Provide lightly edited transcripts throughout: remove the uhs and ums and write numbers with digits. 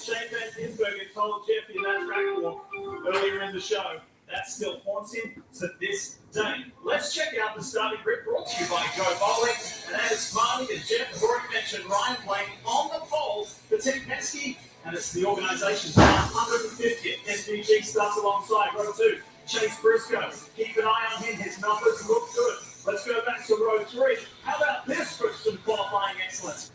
Shane Van Gisbergen told Jeffy that track walk earlier in the show. That still haunts him to this day. Let's check out the starting grid brought to you by Joe Bowling. And that is Smarty and Jeff have already mentioned Ryan Blaney on the pole for Tim Penske. And it's the organization's 150th. SVG starts alongside row 2. Chase Briscoe. Keep an eye on him. His numbers look good. Let's go back to row 3. How about this for some qualifying excellence?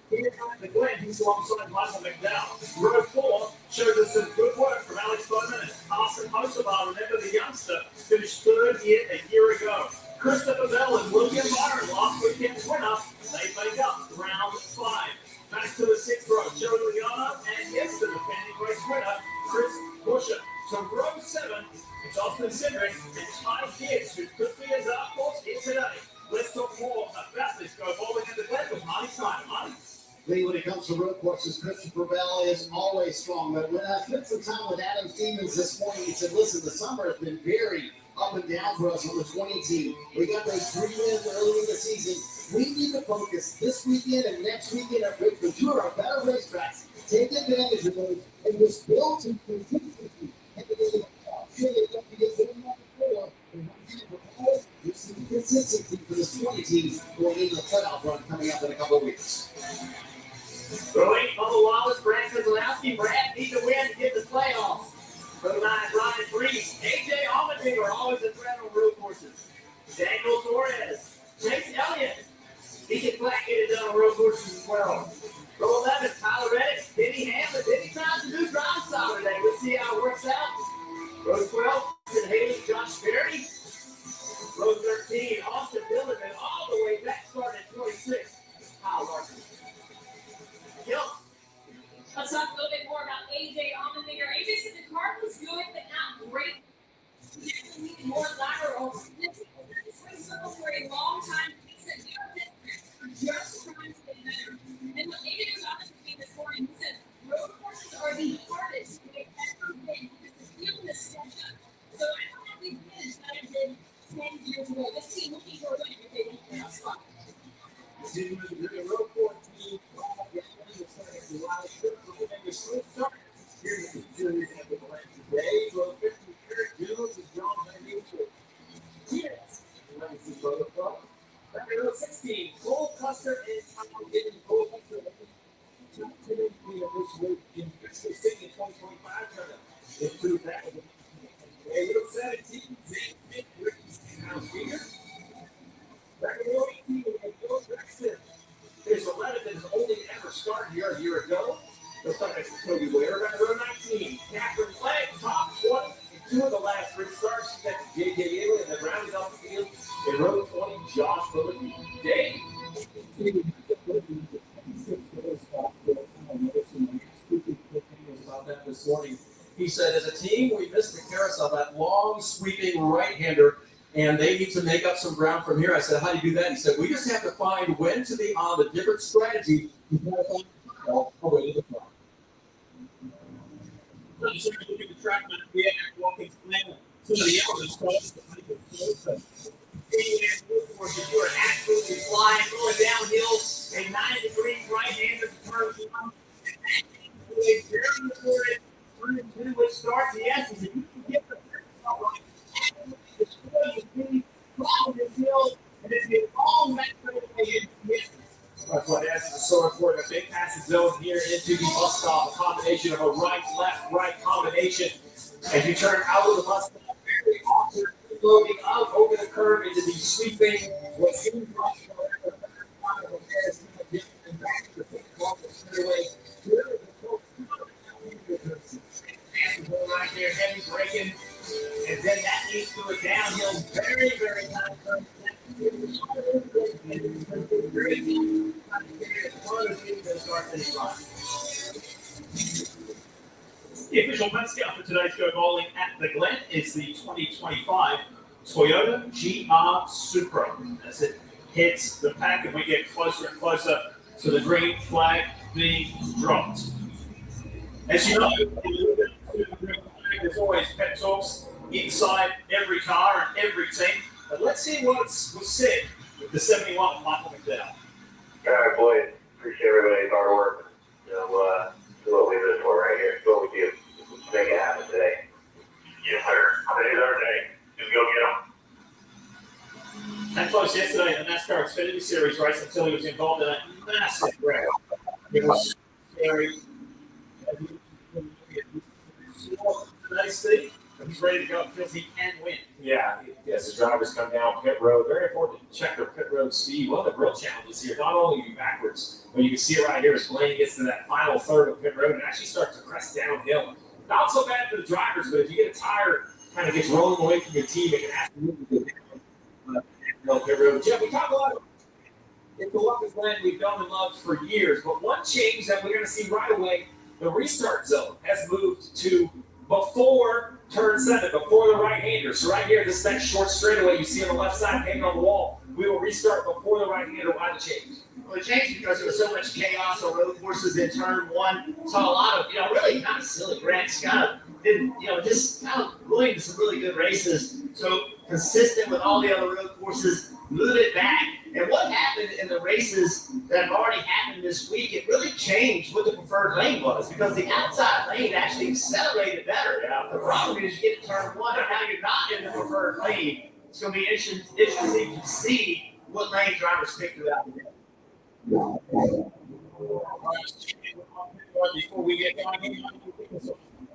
Here at the Glen, he's alongside Michael McDowell. Row 4 shows us some good work from Alex Bowman and Carson Hosebar. Remember, the youngster finished third here a year ago. Christopher Bell and William Byron, last weekend's winner. They make up round 5. Back to the 6th row, Joe Liano, and yes, the defending race winner, Chris Busher. To row 7, it's Austin Cindric and Ty Gibbs, who could be a dark horse here today. Let's talk more about this Go Bowling at the Glen with Marty Stein. Marty? Lee, when it comes to road courses, Christopher Bell is always strong. But when I spent some time with Adam Stevens this morning, he said, listen, the summer has been very up and down for us on the 20 team. We got those 3 wins early in the season. We need to focus this weekend and next weekend at Richmond. 2 of our better racetracks. Take advantage of those and just build some consistency. There's some consistency for this 20 team going into the playoff run coming up in a couple of weeks. Throwing Bubba Wallace, Brad Keselowski. Brad need to win to get the playoffs. For the 9, Ryan Brees. AJ Allmendinger, always a threat on road courses. Daniel Torres. Chase Elliott. He can flat get it done on road courses as well. Row 11, Tyler Reddick. Denny Hamlin. Denny tries to do drive style today. We'll see how it works out. Row 12, Austin Haley, Josh Berry. Row 13, Austin Dillon, and all the way back started at 26, Kyle Larson. Yep. Let's talk a little bit more about AJ Allmendinger. AJ said the car was good, but not great. He definitely needed more lateral. This race circle for a long time. He said, we're just trying to get better. And what AJ was honest with me this morning, he said, road courses are the hardest they've ever been because the field is stepped up. So I don't have these wins that have been 10 years ago. This team looking for a win if they want to win a spot. The road 14, here's the series at the Glen today. Row 50, Eric Jones and John Van Newford. Yes. Legacy Road Club. Back in row 16, Cole Custer and Tom getting Cole Custer. Today, we officially in Bristol City in 2025 trying to improve that. Row 17, Zane Smith, Ricky Stenhouse Jr. Back in row 18, we have Joe Braxton. There's 11 that has only ever started here a year ago. Let's talk about Toby Ware. Back in row 19, Catherine Flagg, top 20 in 2 of the last 3 starts. That's J.J. Ewing and then rounding off the field in row 20, Josh Bullock. Dave. About that this morning. He said, as a team, we missed the carousel, that long, sweeping right-hander, and they need to make up some ground from here. I said, how do you do that? He said, we just have to find when to be on the different strategy to find away to the front. So you start to look at the track map here at Watkins Glen. Some of the elements close to if you are absolutely flying, going downhill, a 90-degree right-hander turn one, and very important 3 and 2 which starts the essence. If you can get the first right, it's going to be problem this hill, and it's been all that way into the essence. That's what essence is so important. A big passage zone here into the bus stop, a combination of a right combination. As you turn out of the bus stop, very awkward, loading up over the curve into the sweeping, what seems like right there, heavy braking, and then that leads to a downhill, very, very high turn. The official mascot for today's Go Bowling at the Glen is the 2025 Toyota GR Supra. As it hits the pack and we get closer and closer to the green flag being dropped. As you know, there's always pep talks inside every car and every team. But let's see what was said with the 71 Michael McDowell. All right, boys. Appreciate everybody's hard work. This is what we live for right here. It's what we do. Let's make it happen today. Yes, sir. Today's our day. Just go get them. That close yesterday in the Nascar Xfinity Series race until he was involved in a massive wreck. It was scary. Today, Steve, he's ready to go. He feels he can win. Yeah, as the drivers come down pit road, very important to check their pit road speed. One of the real challenges here, not only are you backwards, but you can see it right here as Blaney gets to that final third of pit road and actually starts to crest downhill. Not so bad for the drivers, but if you get a tire kind of gets rolling away from your team, it can absolutely go down pit road. Jeff, we talk a lot about it's the Watkins Glen we've known and loved for years, but one change that we're going to see right away, the restart zone has moved to before turn 7, before the right-hander. So right here, this next short straightaway you see on the left side hanging on the wall, we will restart before the right-hander. Why the change? Well, it changed because there was so much chaos on road courses in turn 1. Saw a lot of, really kind of silly wrecks. Kind of didn't, just kind of ruined some really good races. So consistent with all the other road courses, move it back. And what happened in the races that have already happened this week, it really changed what the preferred lane was because the outside lane actually accelerated better. Yeah. The problem is you get to turn 1 and now you're not in the preferred lane. It's going to be interesting to see what lane drivers pick throughout the day. Before we get going,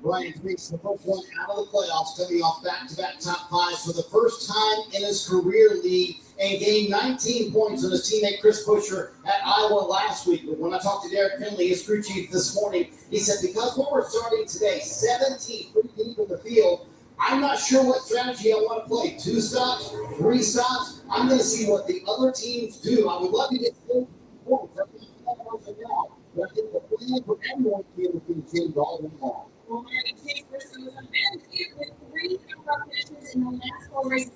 Ryan Freaks, the first one out of the playoffs, coming off back-to-back top 5s for the first time in his career league and gained 19 points on his teammate Chris Buescher at Iowa last week. But when I talked to Derek Finley, his crew chief, this morning, he said, because what we're starting today, 17 pretty deep in the field, I'm not sure what strategy I want to play. 2 stops, 3 stops. I'm going to see what the other teams do. I would love to get 4 points right now, but I think the plan for everyone to be able to change all the long. Well, Mary Chase Briscoe was undefeated with 3 finishes in the last 4 races.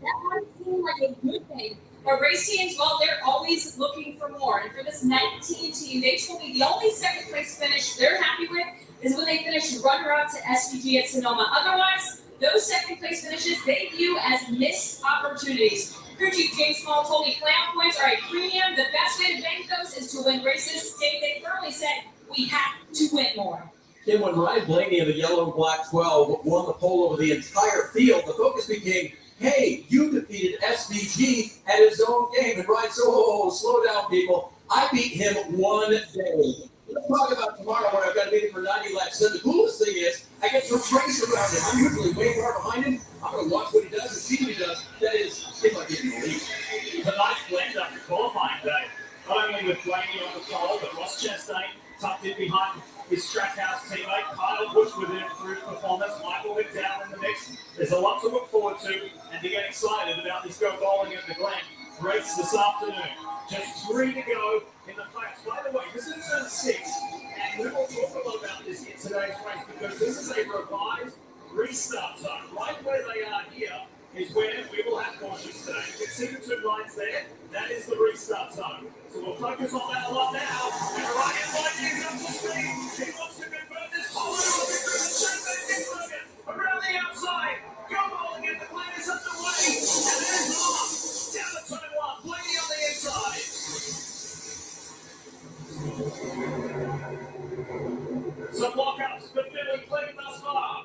That might seem like a good thing. But race teams, well, they're always looking for more. And for this 19 team, they told me the only second place finish they're happy with is when they finish runner-up to SVG at Sonoma. Otherwise, those second place finishes they view as missed opportunities. Crew Chief James Small told me playoff points are a premium. The best way to bank those is to win races. They firmly said we have to win more. Then when Ryan Blaney in the yellow and black 12 won the pole over the entire field, the focus became, hey, you defeated SVG at his own game. And Ryan said, slow down, people. I beat him one day. Let's talk about tomorrow when I've got to beat him for 90 laps. So the coolest thing is, I get to race around him. I'm usually way far behind him. I'm going to watch what he does and see what he does. That is, if I can believe. a nice blend after qualifying day. Not only with Blaney on the pole, but Ross Chastain tucked in behind his Trackhouse teammate. Kyle Busch with an improved performance. Michael McDowell in the mix. There's a lot to look forward to and to get excited about this Go Bowling at the Glen race this afternoon. Just 3 to go in the playoffs. By the way, this is turn 6, and we will talk a lot about this in today's race because this is a revised restart zone. Right where they are here is where we will have cautions today. You can see the 2 lines there. That is the restart zone. So we'll focus on that a lot now. And Ryan Blaney is up to speed. He wants to convert this pole around the outside. Go Bowling at the Glen is underway. And there's on. Down the turn 1. Blaney on the inside. Some walkouts for Finley playing thus far.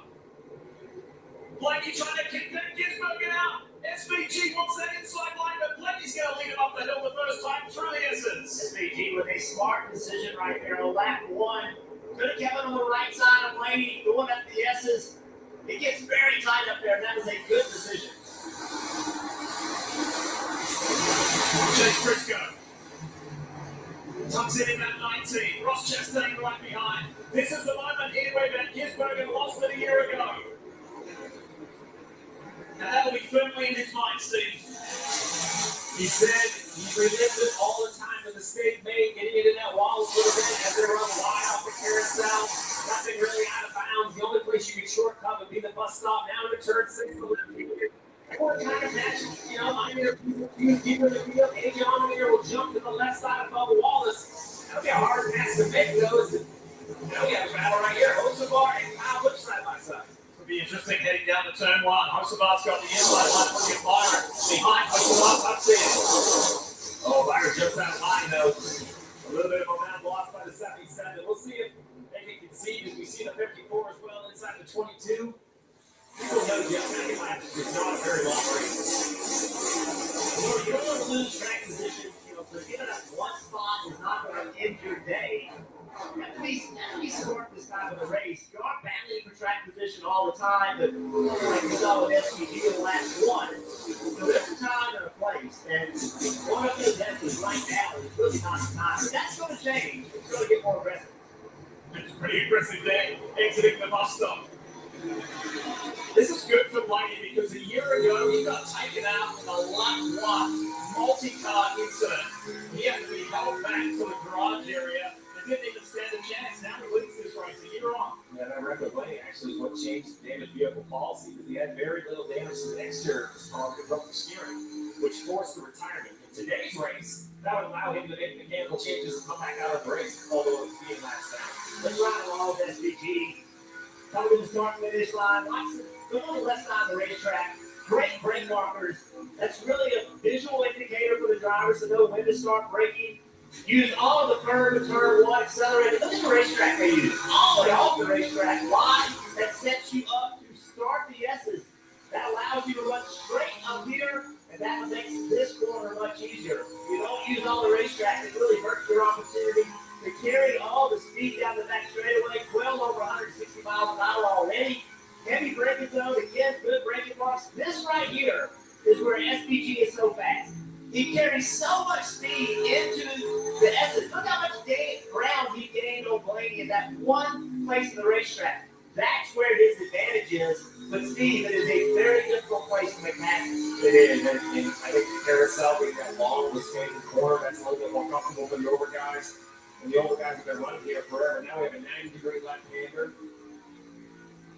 Blaney trying to kick that Gisbergen out. SVG wants that inside line, but Blaney's going to lead him up the hill the first time through the Essence. SVG with a smart decision right there on lap 1. Could have kept it on the right side of Blaney, going up the S's. It gets very tight up there, and that is a good decision. Chase Briscoe tucks it in at 19. Ross Chastain right behind. This is the moment here where Van Gisbergen lost it a year ago. And that'll be firmly in his mind, Steve. He said he relives it all the time in the state made, getting it in that wall a little bit as they run wide off the carousel. Nothing really out of bounds. The only place you can shortcut would be the bus stop. Now to turn 6. What kind of match? I'm here deeper in the field. AJ Allmendinger will jump to the left side of Bubba Wallace. That'll be a hard match to make, though. We have a battle right here. Hocevar and Kyle Busch side by side. It'll be interesting heading down to turn 1. Hocevar's got the inside line for the Byron. Behind Hocevar, tucks in. Oh, Byron jumps out of line, though. A little bit of a momentum lost by the second 22, people know the second lap is not a very long race. Well, you don't want to lose track position. So giving up one spot is not going to end your day. You have to be smart this time of the race. You are battling for track position all the time, but like we saw with SPG in the last one, so there's a time and a place. And one of those S's right now is really not the time. But that's going to change. It's going to get more aggressive. It's a pretty aggressive day exiting the bus stop. This is good for Blaney because a year ago he got taken out in a lap one multi-car incident. He had to be held back to the garage area and didn't even stand a chance. Now he leads this race a year on. Yeah, that record Blaney actually is what changed the damaged vehicle policy because he had very little damage to the exterior of his car that broke the steering, which forced the retirement. In today's race, that would allow him to make mechanical changes and come back out of the race, although it being last down. Let's ride along with SPG. Coming to the start finish line. Go on the left side of the racetrack. Great brake markers. That's really a visual indicator for the drivers to know when to start braking. Use all of the curve to turn one accelerator. Look at the racetrack they use. All the way off the racetrack line that sets you up to start the S's. That allows you to run straight up here, and that makes this corner much easier. If you don't use all the racetrack, it really hurts your opportunity to carry all the speed down the back straightaway, well over 160 miles an hour already. Heavy braking zone, again, good braking marks. This right here is where SPG is so fast. He carries so much speed into the S's. Look how much ground he gained on Blaney in that one place in the racetrack. That's where his advantage is. But Steve, it is a very difficult place to make passes. It is, and I think the carousel being that long was staying in the corner, that's a little bit more comfortable for the over guys. And the older guys have been running here forever. Now we have a 90-degree left-hander.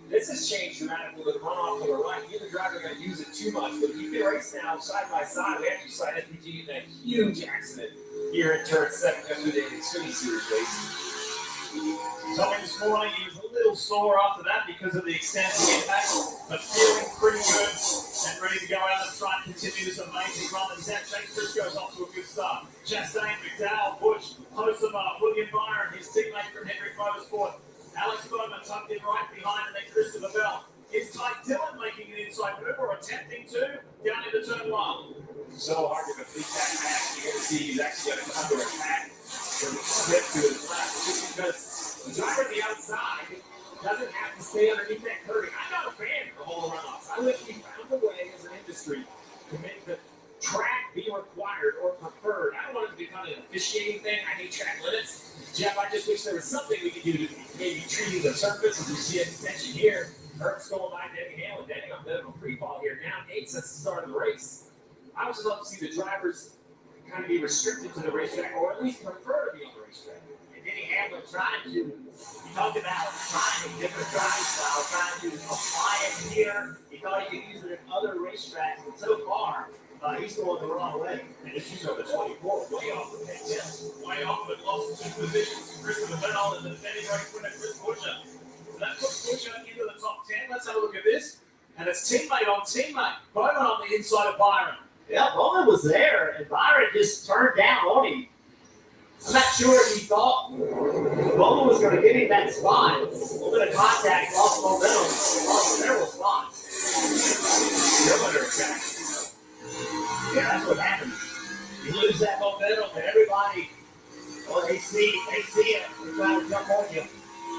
This has changed dramatically with the runoff to the right. Neither driver going to use it too much, but if you can race now side by side, we actually saw SPG in a huge accident here in turn 7 yesterday in the Xfinity Series race. Tommy this morning, he was a little sore after that because of the extensive impact, but feeling pretty good and ready to go out and try and continue this amazing run. And Zach Briscoe's off to a good start. Chastain, McDowell, Bush, Hosevar, William Byron, his teammate from Hendrick Motorsport. Alex Bowman tucked in right behind, and then Christopher Bell. Is Ty Dillon making an inside move or attempting to down into turn 1? So hard to complete that pass. You're going to see he's actually going to come to attack from the slip to his left, just because the driver on the outside doesn't have to stay underneath that curving. I'm not a fan of all the runoffs. I wish we found a way as an industry to make the track be required or preferred. I don't want it to become an officiating thing. I hate track limits. Jeff, I just wish there was something we could do to maybe treating the surface as we see it mentioned here. Hertz going by Denny Hamlin. Denny on a bit of a free fall here. Down 8 since the start of the race. I would just love to see the drivers kind of be restricted to the racetrack, or at least prefer to be on the racetrack. And Denny Hamlin trying to, he talked about trying a different driving style, trying to apply it here. He thought he could use it in other racetracks, but so far, he's going the wrong way. And if she's over 24, way off the pace. Yes, way off, but lost 2 positions. Christopher Bell and the defending race winner, Chris Buescher. So that puts Buescher into the top 10. Let's have a look at this. And it's teammate on teammate. Bowman on the inside of Byron. Yeah, Bowman was there, and Byron just turned down on him. I'm not sure if he thought Bowman was going to give him that spot. A little bit of contact, lost momentum, lost several spots. You're under attack. Yeah, that's what happens. You lose that momentum, and everybody, well, they see it. They're trying to jump on you.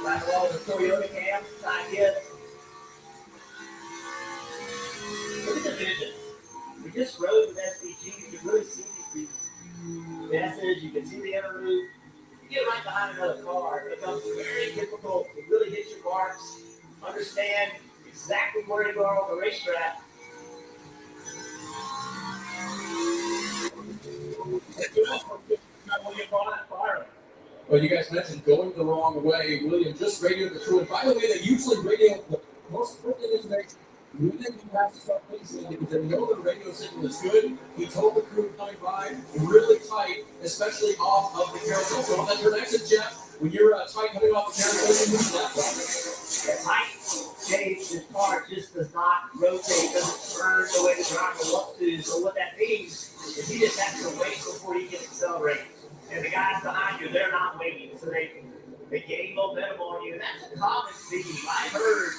Right along the Toyota cam, trying to get. Look at the vision. We just rode with SPG. You can really see the message. You can see the inner move. You get right behind another car, it becomes very difficult to really hit your marks, understand exactly where you are on the racetrack. Well, you guys mentioned going the wrong way. William just radioed the crew. And by the way, they usually radio the most important information. We didn't have to start listening because they know the radio signal is good. He told the crew coming by, really tight, especially off of the carousel. So on that turn exit, Jeff, when you're tight coming off the carousel, you move left. The tight stage, this car just does not rotate, doesn't turn the way the driver wants to. So what that means is he just has to wait before he can accelerate. And the guys behind you, they're not waiting. So they gain momentum on you. And that's a common theme. I heard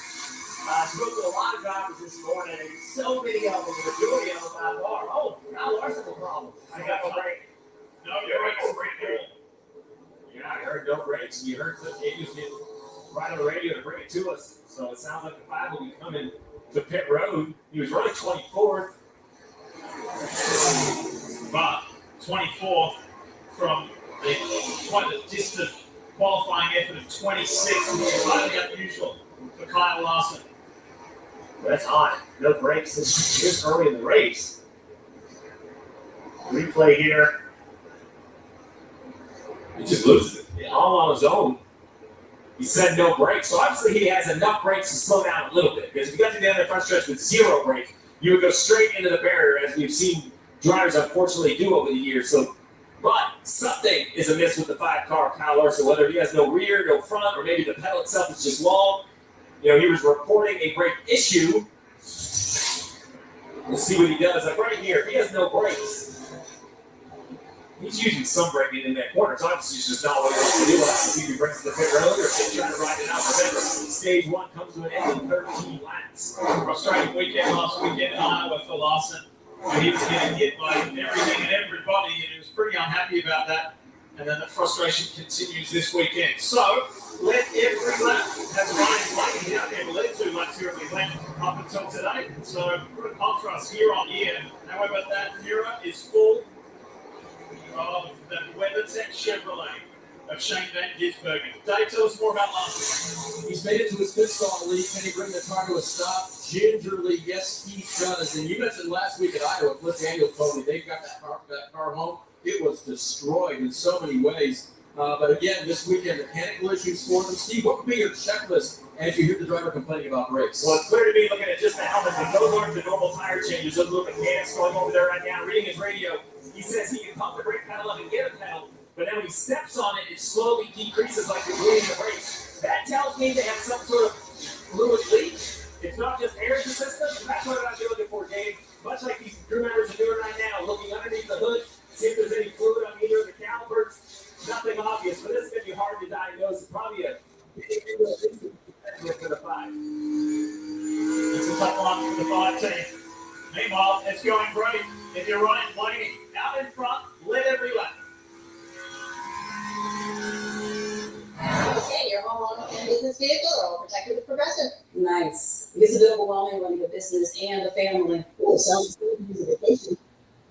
Spoke to a lot of drivers this morning, and so many of them, the majority of them by far. Oh, Kyle Larson will problem. I got no break. No, you're right. Yeah, I heard no brakes, and you heard Cliff Davis get right on the radio to bring it to us. So it sounds like the 5 will be coming to pit road. He was running 24th. But 24th from quite a distant qualifying effort of 26, which is highly unusual for Kyle Larson. That's hot. No brakes this early in the race. Replay here. He just loses it. All on his own. He said no brakes. So obviously he has enough brakes to slow down a little bit. Because if you got to the end of the front stretch with 0 brake, you would go straight into the barrier, as we've seen drivers unfortunately do over the years. So, but something is amiss with the 5 car, Kyle Larson, whether he has no rear, no front, or maybe the pedal itself is just long. You know, he was reporting a brake issue. We'll see what he does. Like right here, if he has no brakes, he's using some braking in that corner. So obviously he's just not what he wants to do. We'll have to see if he brings to the pit road or if he's trying to ride it out. Remember, stage 1 comes to an end in 13 laps. Frustrating weekend last weekend in Iowa for Larson. He was getting hit by everything and everybody, and he was pretty unhappy about that. And then the frustration continues this weekend. So, let every lap has Ryan Blaney out there led 2 laps here at the event up until today. So, put a contrast year on year. However, that mirror is full of the WeatherTech Chevrolet of Shane Van Gisbergen. Dave, tell us more about Larson. He's made it to his pit stop lead. Can he bring the car to a stop? Gingerly, yes, he does. And you mentioned last week at Iowa, Cliff Daniels told me they got that car home. It was destroyed in so many ways. But again, this weekend, mechanical issues for them. Steve, what would be your checklist as you hear the driver complaining about brakes? Well, it's clear to me looking at just the helmets that those aren't the normal tire changes. Those little mechanics going over there right now, reading his radio. He says he can pump the brake pedal up and get a pedal, but then when he steps on it, it slowly decreases like you're bleeding the brakes. That tells me they have some sort of fluid leak. It's not just air in the system. So that's what I'm looking for, Dave. Much like these crew members are doing right now, looking underneath the hood, see if there's any fluid on either of the calipers. Nothing obvious, but this is going to be hard to diagnose. It's probably a for the 5. It's a tough one for the 5 team. Meanwhile, it's going great. If you're running Blaney out in front, lead every lap. Okay, your home and business vehicle are all protected with Progressive. Nice. It gets a bit overwhelming running a business and a family. Oh, sounds good. Use a vacation.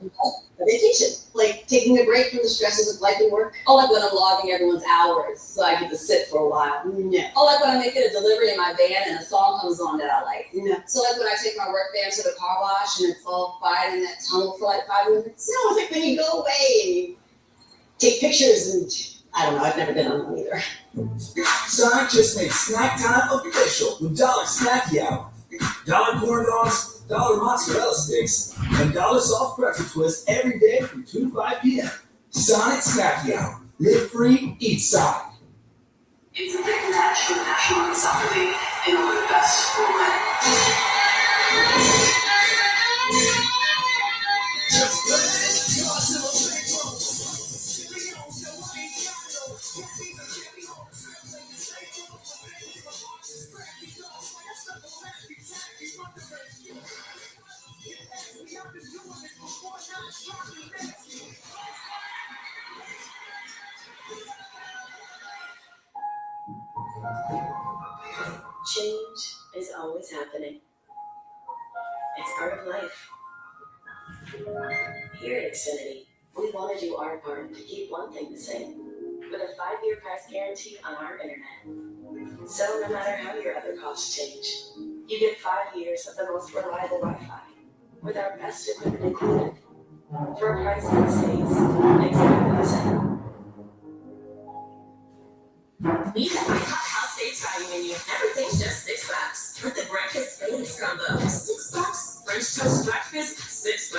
A vacation, like taking a break from the stresses of life and work. Oh, like when I'm logging everyone's hours so I get to sit for a while. No. Oh, like when I make it a delivery in my van and a song comes on that I like. No. So like when I take my work van to the car wash and it's all quiet in that tunnel for like 5 minutes. No, it's like when you go away and you take pictures and I don't know, I've never been on one either. Sonic just made snack time official with $1 Snacky Hour. $1 corn dogs, $1 mozzarella sticks, and $1 soft pretzel twist every day from 2 to 5 p.m. Sonic Snacky Hour. Live free, eat Sonic. It's a big match for the National Women's Soccer League, and only the best will win. Change is always happening. It's part of life. Here at Xfinity, we want to do our part to keep one thing the same, with a 5-year price guarantee on our internet. So no matter how your other costs change, you get 5 years of the most reliable Wi-Fi, with our best equipment included, for a price that stays exactly the same. We have my hot house stage value menu. Everything's just $6. With the breakfast Phoenix combo, $6. French toast breakfast, $6.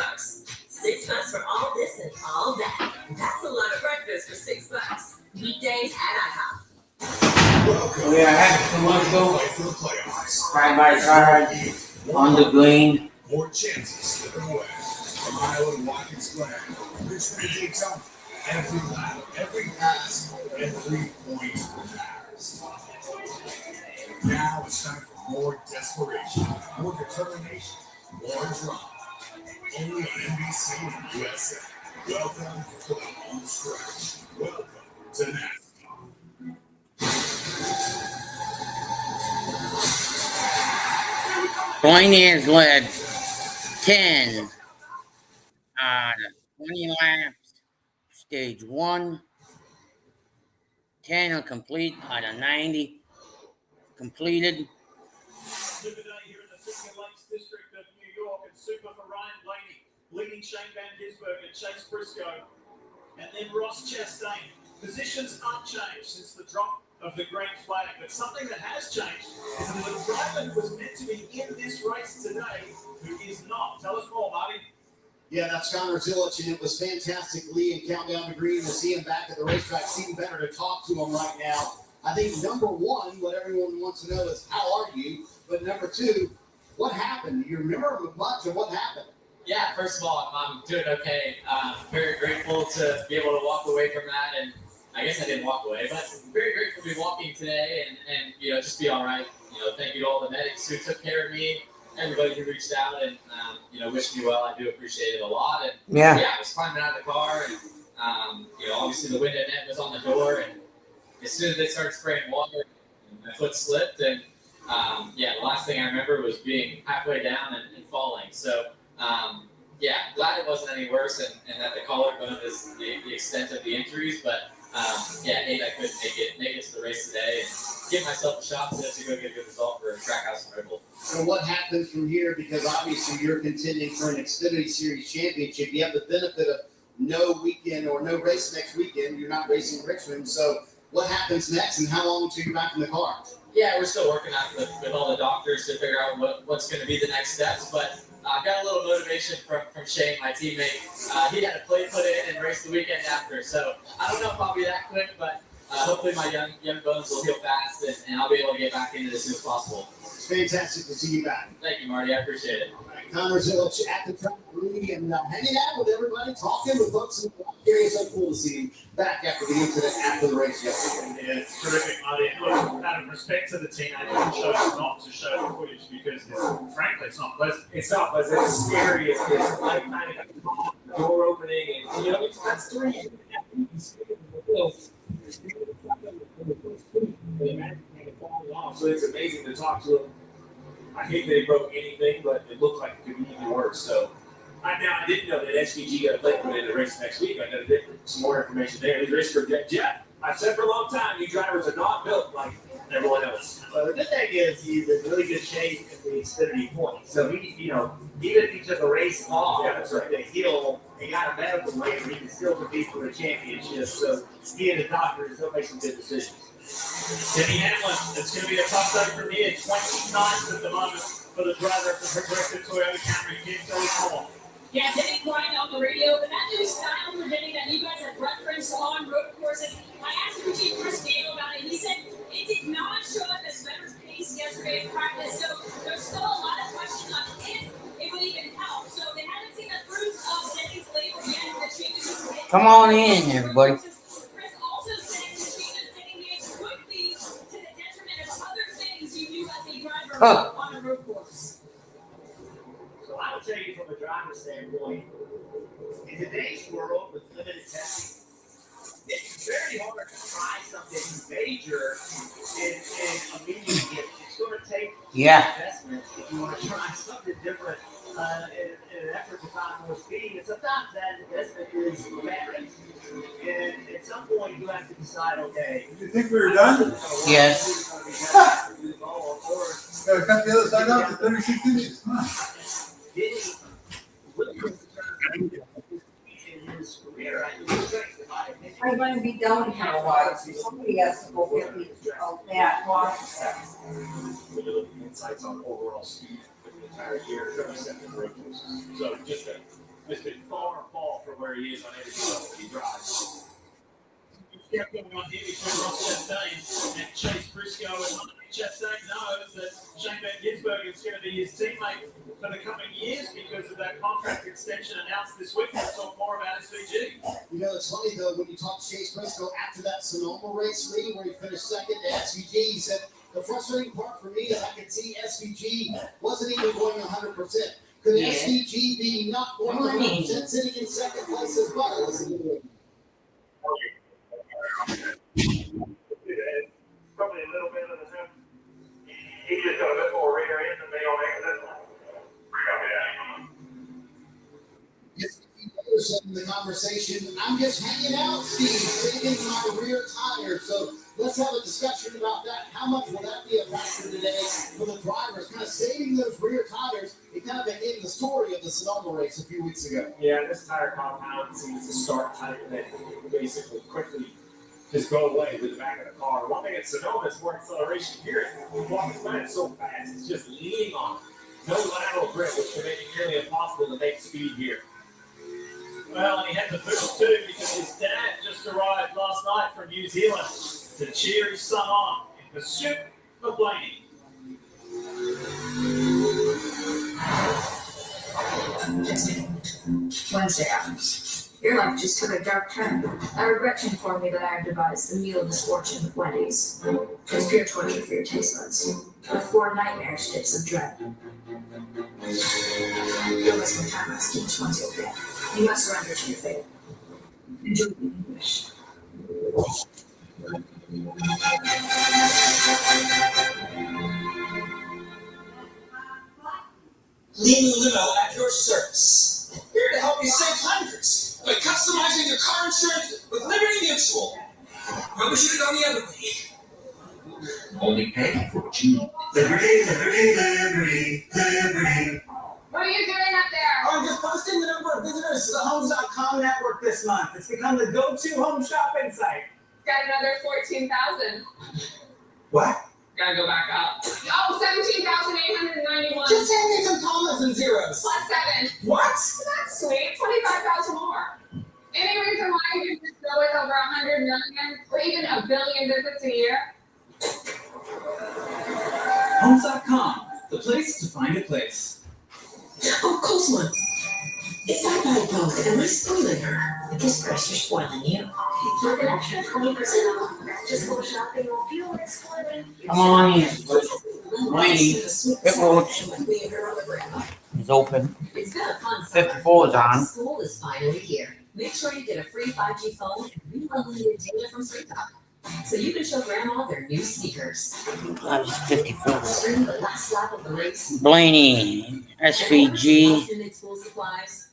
$6 for all this and all that. That's a lot of breakfast for $6. Weekdays at IHOP. Welcome. We are happy to welcome for the playoffs. Ride by car on the green. More chances slipping away. From Iowa to Watkins Glen. Richmond Daytona. Every lap, every pass, every point matters. Now it's time for more desperation, more determination, more drama. Only on NBC and USA. Welcome to the home stretch. Welcome to Nascar. Blaney has led 10 20 laps, stage 1. 10 are complete out of 90 completed. Super day here in the City Lakes District of New York, and super for Ryan Blaney, leading Shane Van Gisbergen, Chase Briscoe, and then Ross Chastain. Positions aren't changed since the drop of the green flag, but something that has changed is that the driver who was meant to be in this race today, who is not. Tell us more, Marty. Yeah, that's Connor Zilich, and it was fantastic lead and countdown to green. To see him back at the racetrack, seem better to talk to him right now. I think number one, what everyone wants to know is how are you? But number two, what happened? Do you remember much of what happened? Yeah, first of all, I'm doing okay. Very grateful to be able to walk away from that, and I guess I didn't walk away, but very grateful to be walking today and just be all right. Thank you to all the medics who took care of me, everybody who reached out and wished me well. I do appreciate it a lot. And I was climbing out of the car, and obviously the window net was on the door, and as soon as they started spraying water, my foot slipped, and the last thing I remember was being halfway down and falling. So. Glad it wasn't any worse and that the collarbone is the extent of the injuries, but hate I couldn't make it to the race today and give myself a shot to go get a good result for Trackhouse and Red Bull. So what happens from here? Because obviously you're contending for an Xfinity Series championship. You have the benefit of no weekend or no race next weekend. You're not racing Richmond. So what happens next, and how long until you're back in the car? Yeah, we're still working on it with all the doctors to figure out what's going to be the next steps, but I got a little motivation from Shane, my teammate. He had a plate put in and raced the weekend after, so I don't know if I'll be that quick, but hopefully my young bones will heal fast and I'll be able to get back into this as soon as possible. It's fantastic to see you back. Thank you, Marty. I appreciate it. Connor Zilich at the track, really, and hanging out with everybody, talking with folks. It's so cool to see him back after the incident after the race yesterday. Yeah, it's terrific, Marty. And out of respect to the teenagers, I chose not to show the footage because, frankly, it's not pleasant. It's not pleasant. It's scary. It's like kind of got the door opening, and that's 3 years. So it's amazing to talk to him. I hate that he broke anything, but it looked like it could be even worse. So I didn't know that SVG got a plate put in the race next week. I got some more information there. He's racing for Jeff. I've said for a long time, you drivers are not built like everyone else. Well, the good thing is he's in really good shape at the Xfinity point. So he, even if he took a race off, the hill, and got a medical waiver, he can still compete for the championship. So he and the doctors, they'll make some good decisions. Denny Hamlin, it's going to be a tough day for me at 29th at the moment for the driver of the Progressive Toyota Camry, Kim Kelly. Yeah, Denny crying on the radio, but that new style for Denny that you guys have referenced on road courses, I asked Chief Chris Gale about it. He said it did not show up as better pace yesterday in practice, so there's still a lot of questions on if it would even help. So they haven't seen the fruits of Denny's labor yet. The changes Come on in, everybody. Chris also said the changes Denny made could be to the detriment of other things you do as a driver on a road course. So I will tell you from a driver's standpoint, in today's world with limited testing, it's very hard to try something major and immediately get. It's going to take investment if you want to try something different in an effort to find more speed. And sometimes that investment is a bad race. And at some point, you have to decide, okay. You think we were done? Yes. Cut the other side out to 36 inches. Come on. I'm going to be down here a while, so somebody has to go get me that water stuff. When you look at the insights on overall speed for the entire year, 37 road courses. So just a far fall from where he is on everything else that he drives. Kept going on here between Ross Chastain and Chase Briscoe, and Chastain knows that Shane Van Gisbergen is going to be his teammate for the coming years because of that contract extension announced this week. We'll talk more about SVG. It's funny though when you talk to Chase Briscoe after that Sonoma race lead where he finished second to SVG, he said The frustrating part for me is I could see SVG wasn't even going 100%. Could Yeah. SVG be not going 100% sitting in second place as well? Listen to it. Probably a little bit of the time. He just got a bit more rear end than they on exit. In the conversation, I'm just hanging out, Steve, saving my rear tire. So let's have a discussion about that. How much will that be a factor today for the drivers? Kind of saving those rear tires. It kind of became the story of the Sonoma race a few weeks ago. Yeah, this tire compound seems to start tight and then basically quickly just go away with the back of the car. One thing at Sonoma is more acceleration here. Watkins Glen is so fast, it's just leaning on no lateral grip, which can make it nearly impossible to make speed here. Well, and he had to boost too because his dad just arrived last night from New Zealand to cheer his son on in pursuit of Blaney. Wednesday afternoons. Your life just took a dark turn. I regret to inform you that I have devised the meal of misfortune with Wendy's. It's pure torture for your taste buds, with 4 nightmare sticks of dread. You'll miss my time last each once you'll get. You must surrender to your fate. Enjoy the English. Lean Limo at your service. Here to help you save hundreds by customizing your car insurance with Liberty Mutual. Probably should have gone the other way. Only pay for what you need. Liberty, Liberty, Liberty, Liberty. What are you doing up there? Oh, I'm just posting the number of visitors to the Homes.com network this month. It's become the go-to home shopping site. Got another 14,000. What? Gotta go back up. Oh, 17,891. Just send me some commas and zeros. Plus 7. What? That's sweet. 25,000 more. Any reason why you just go with over 100 million or even a billion visits a year? Homes.com, the place to find a place. Oh, Cosmo. It's that bad dog. Am I spoiling her? I guess pressure's spoiling you. With an extra 20% off, just go shopping or fuel is spoiling. Come on in. Blaney, pit roads is open. It's been a fun summer. 54 is on. School is finally here. Make sure you get a free 5G phone and unlimited data from SweetTalk, so you can show grandma their new sneakers. That was 54. Stream the last lap of the race. Blaney, SVG,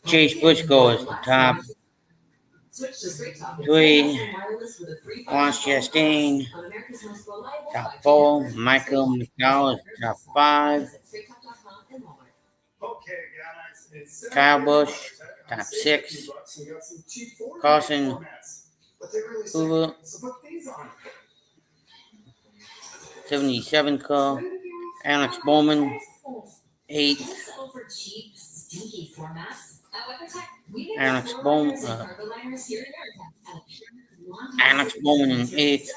Chase Butchko is the top. Switch to SweetTalk. 3, Lawrence Chastain, top 4. Michael McDowell is top 5. Kyle Busch, top 6. Carson Hoover, 77 car. Alex Bowman, 8th. Alex Bowman in 8th.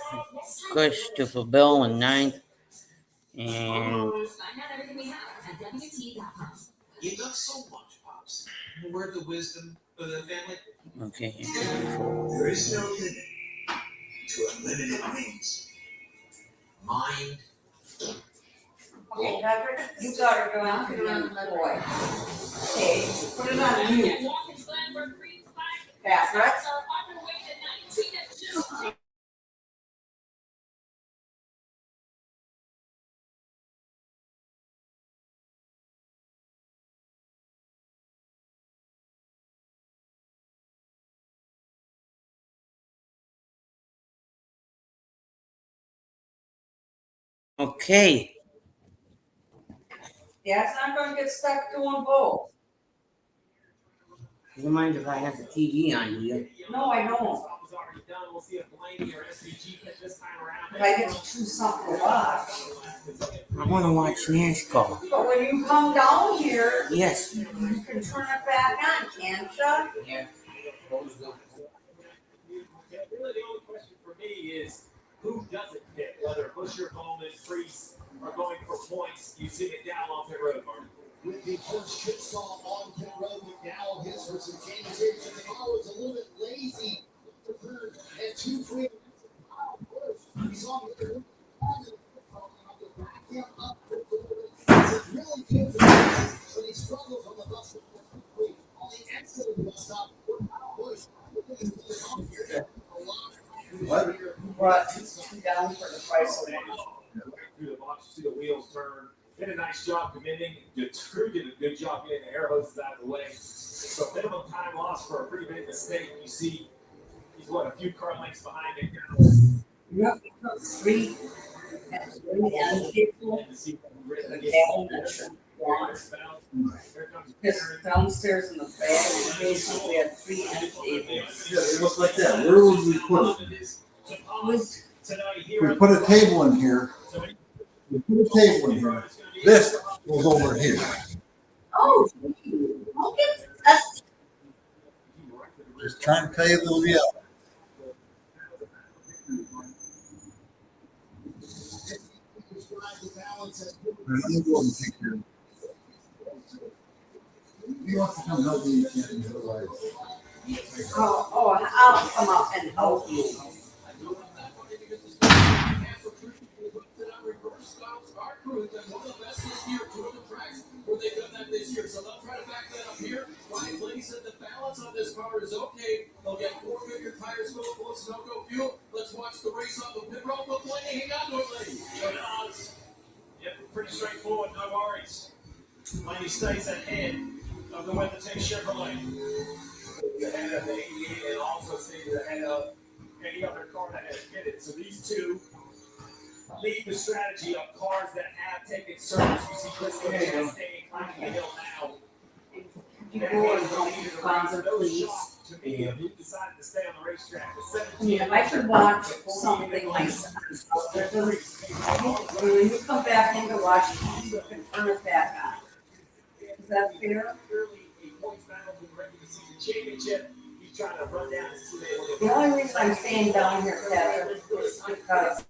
Christopher Bell in 9th. And You've done so much, Pops. Word of wisdom for the family. okay. There is no limit to unlimited wings. Mind. Okay, Patrick, you got her going around the boy. Okay, put it on you. Patrick. Okay. Yeah, it's not gonna get stuck doing both. Do you mind if I have the TV on here? No, I don't. If I get to choose something to watch. I want to watch NASCAR. But when you come down here, Yes. you can turn it back on, can't you? Yeah. Really, the only question for me is who doesn't hit, whether Busher, Bowman, Priest are going for points. You see it down on pit road, Martin. With the first pit stop on pit road, McDowell hits for some changes here. So the car was a little bit lazy at 2 free. We saw him brought down for the price of one. Through the box, you see the wheels turn. Did a nice job commending. Drew did a good job getting the air hoses out of the way. So minimum time loss for a pretty big mistake. You see, he's a few car lengths behind him. Yep, three. That's really unfaithful. Because downstairs in the back basement, we had 3 empty tables. Yeah, it looks like that. Where would we put it? We put a table in here. We put a table in here. This goes over here. Oh, look at us. Just trying to tell you a little bit. I'm going to take care of it. He wants to come help me. He can't do it. I'll come up and help you. Our crew has been one of the best this year, 2 of the tracks where they've done that this year. So they'll try to back that up here. Ryan Blaney said the balance on this car is okay. They'll get 4 bigger tires full of snow fuel. Let's watch the race off the pit road. But Blaney, hang on to it, Blaney. Yep, pretty straightforward, no worries. Blaney stays ahead of the WeatherTech Chevrolet. Ahead of the 88 and also stays ahead of any other car that has pitted. So these two lead the strategy of cars that have taken service. You see Briscoe Chastain climbing the hill now. Please. To me, he decided to stay on the racetrack with 17. I mean, if I could watch something like when you come back in to watch, you can turn it back on. Is that fair? The only reason I'm staying down here, Patrick, is because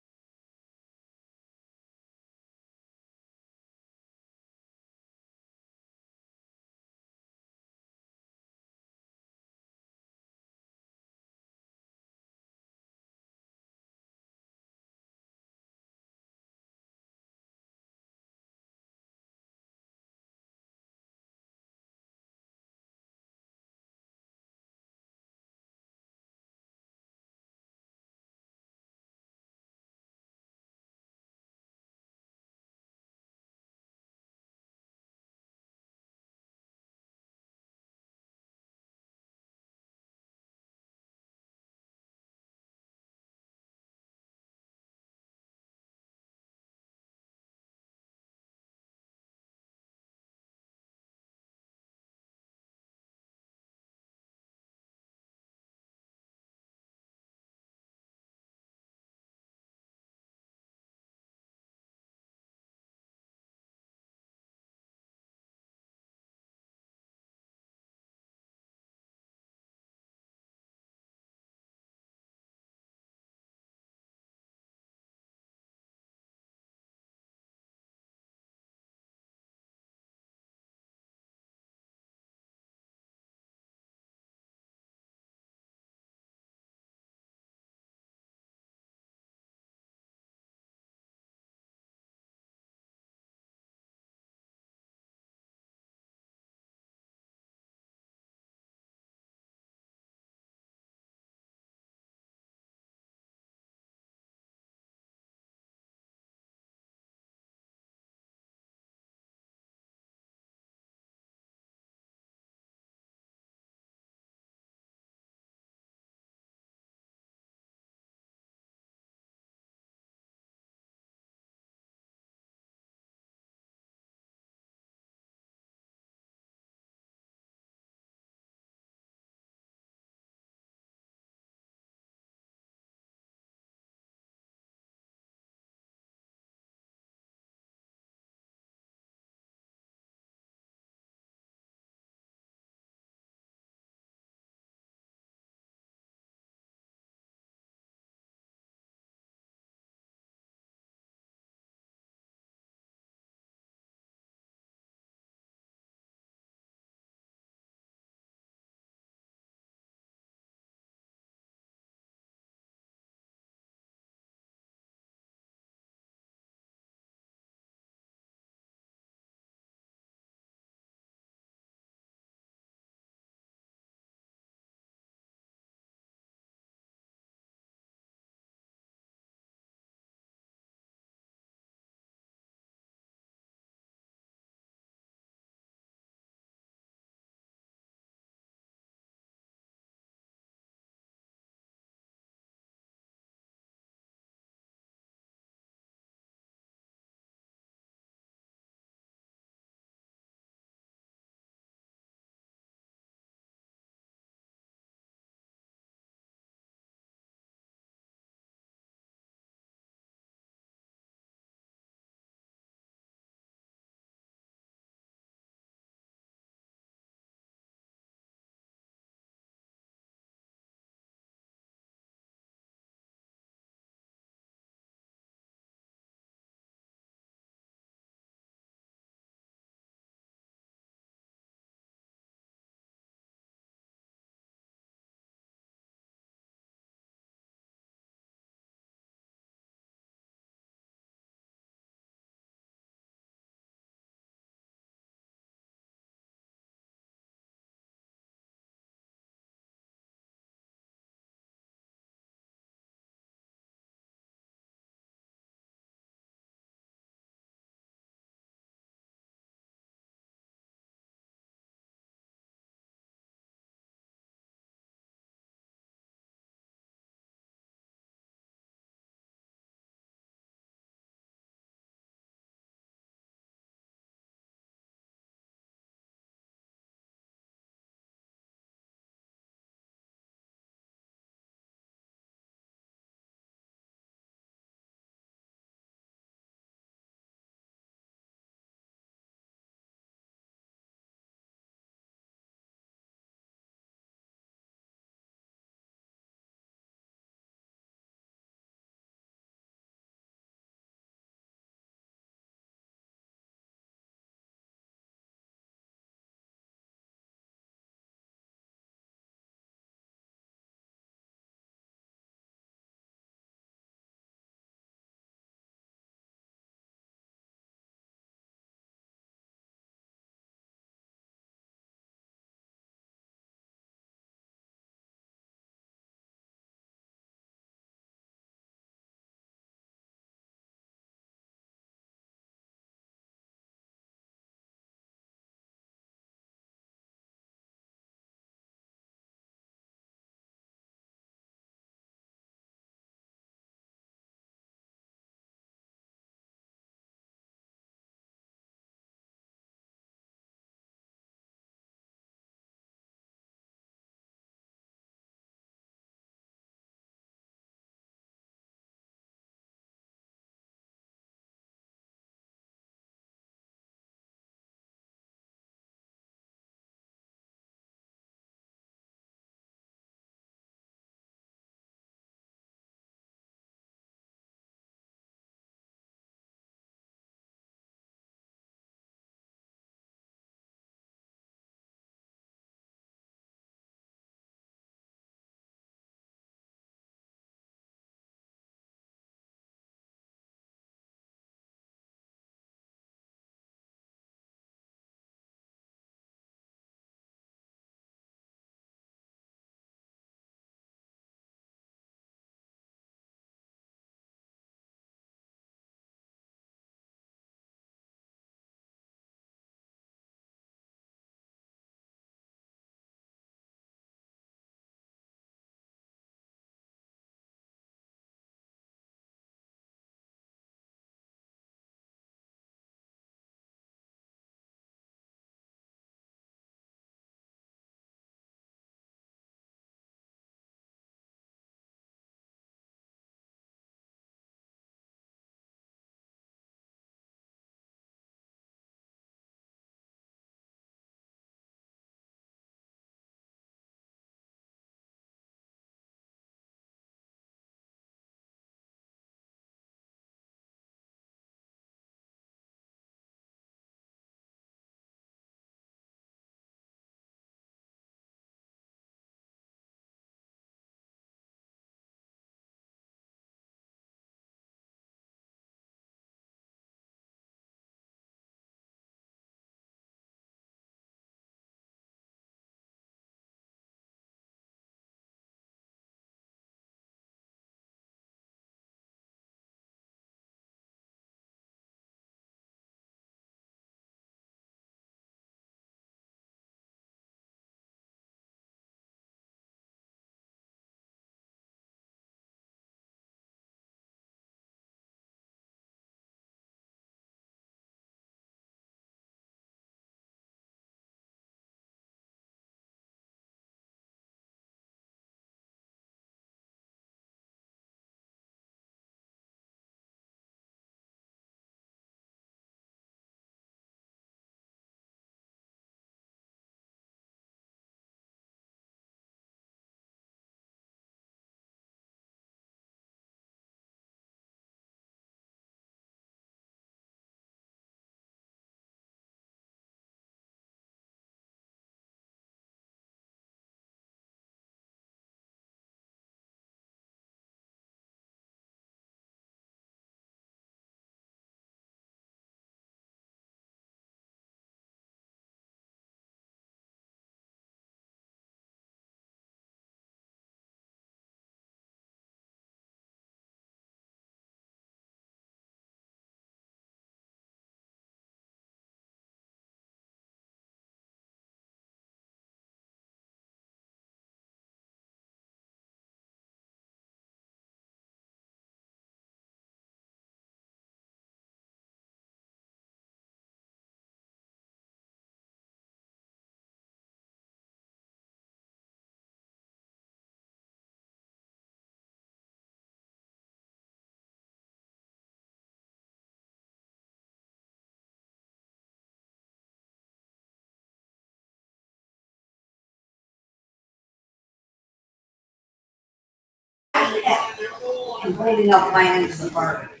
and holding up my hands in the park.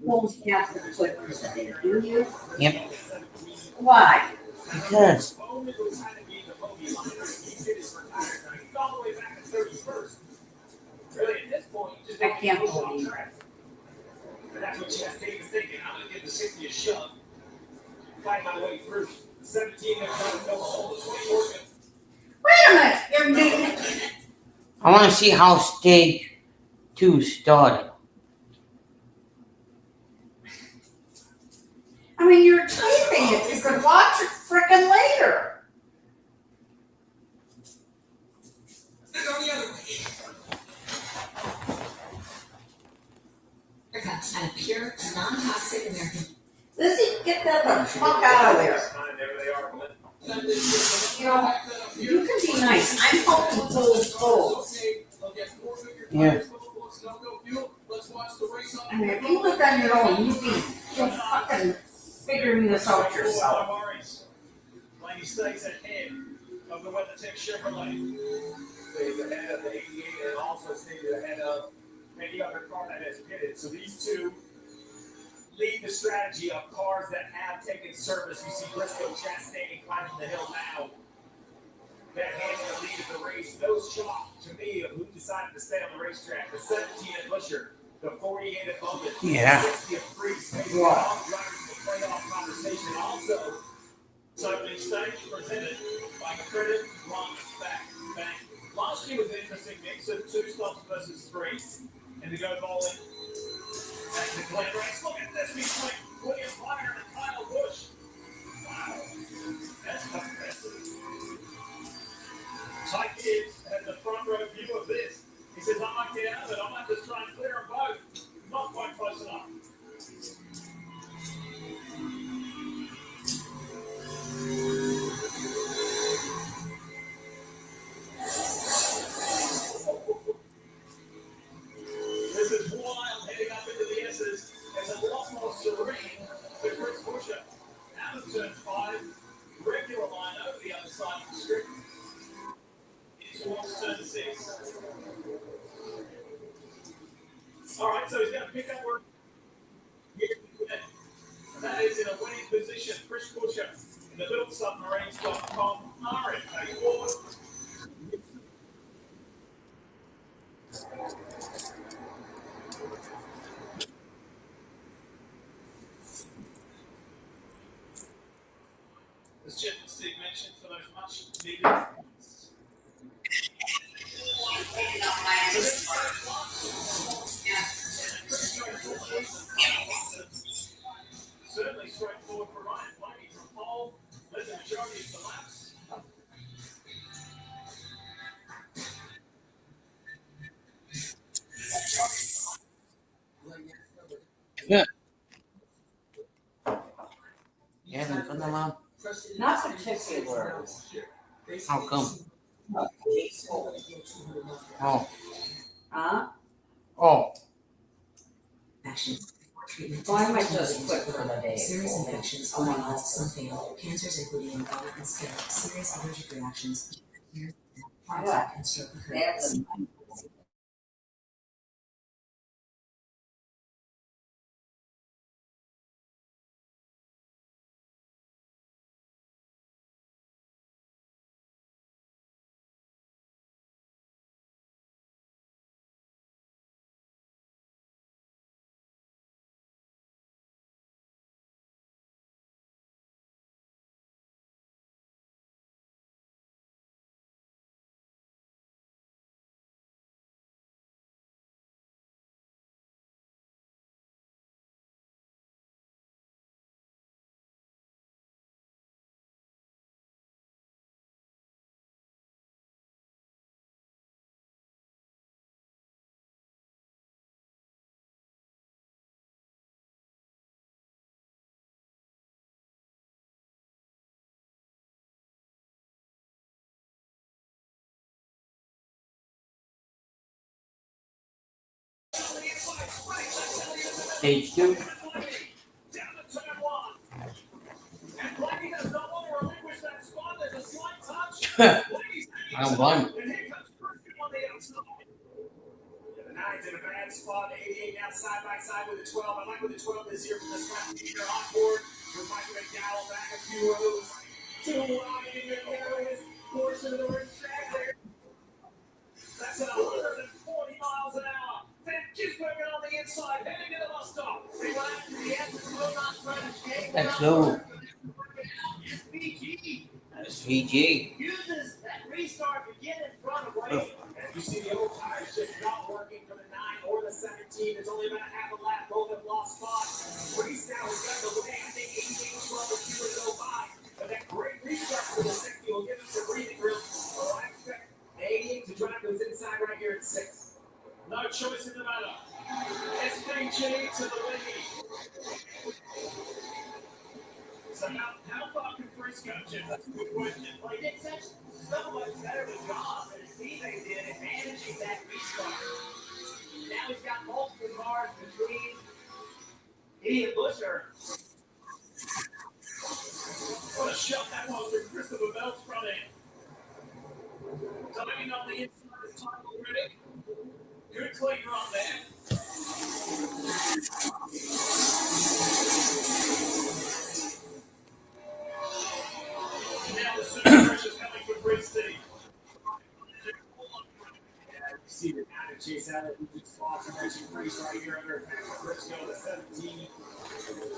Almost half the foot percentage. Do you? Yep. Why? Because. I can't believe it. That's what Chastain is thinking. I'm going to give the 60 a shove. Fight my way through. 17 and no hold. 20 working. Wait a minute, you're doing. I want to see how stage 2 started. I mean, you're taping it. You could watch it frickin' later. And a pure, non-toxic American. Lizzie, get that the fuck out of there. You know, you can be nice. I'm hoping cold. Yeah. I mean, if you lived on your own, you'd be fucking figuring this out yourself. Blaney stays ahead of the WeatherTech Chevrolet. Stays ahead of the 88 and also stays ahead of any other car that has pitted. So these two lead the strategy of cars that have taken service. You see Briscoe Chastain climbing the hill now. That hands the lead of the race. No shock to me of who decided to stay on the racetrack. The 17 at Busher, the 48 at Bowman, Yeah. the 60 at Freeze. Maybe all drivers in the playoff conversation. Also, Cycling Stage presented by Credit Launch Bank. Last year was an interesting mix of 2 stops versus 3. And to go bowling at the Glen race. Look at this between William Byron and Kyle Busch. Wow. That's impressive. Ty Gibbs has the front row view of this. He says, I might get out of it. I might just try and clear them both. Not quite close enough. This is wild heading up into the S's. It's a lot more serene than Chris Buescher. Out of turn 5, regular line over the other side of the strip. Towards turn 6. All right, so he's going to pick up where that is in a winning position. Chris Buescher in the little submarines.com. RFK forward. As Jeff and Steve mentioned, for those much needed points. Certainly straightforward for Ryan Blaney from pole. Led the majority of the laps. Yeah. You haven't done them out? Not particularly. How come? Oh. Huh? Oh. Well, I might just quit for the day. Serious infections, some fatal, cancers including lymphoma and skin, serious allergic reactions, heart attack, and stroke occur. Stage 2. I'm one. spot. 88 now side by side with the 12. I like what the 12 is here from the front leader on board. With Michael McDowell back a few rows. Too wide in the narrowest portion of the racetrack there. That's at 140 miles an hour. Van Gisbergen on the inside, heading to the bus stop. That's low. SVG That's VG. uses that restart to get in front of Blaney. And you see the old tires just not working for the 9 or the 17. There's only about a half a lap. Both have lost spots. Reese now has got the lead. I think 18, 12 or fewer to go by. But that great restart for the 60 will give us a breathing room. So I expect 88 to drive those inside right here at 6. No choice in the matter. SVG to the lead. So how far can Frisco Jim? That's a good question. Well, he did so much better of a job than his teammate did at managing that restart. Now he's got multiple cars between he and Busher. What a shot that was with Christopher Bell's front end. Diving on the inside this time already. Good clean run there. Now the super pressure's coming from Bristol. See the kind of chase out of losing spots and reaching crease right here under Frisco, the 17.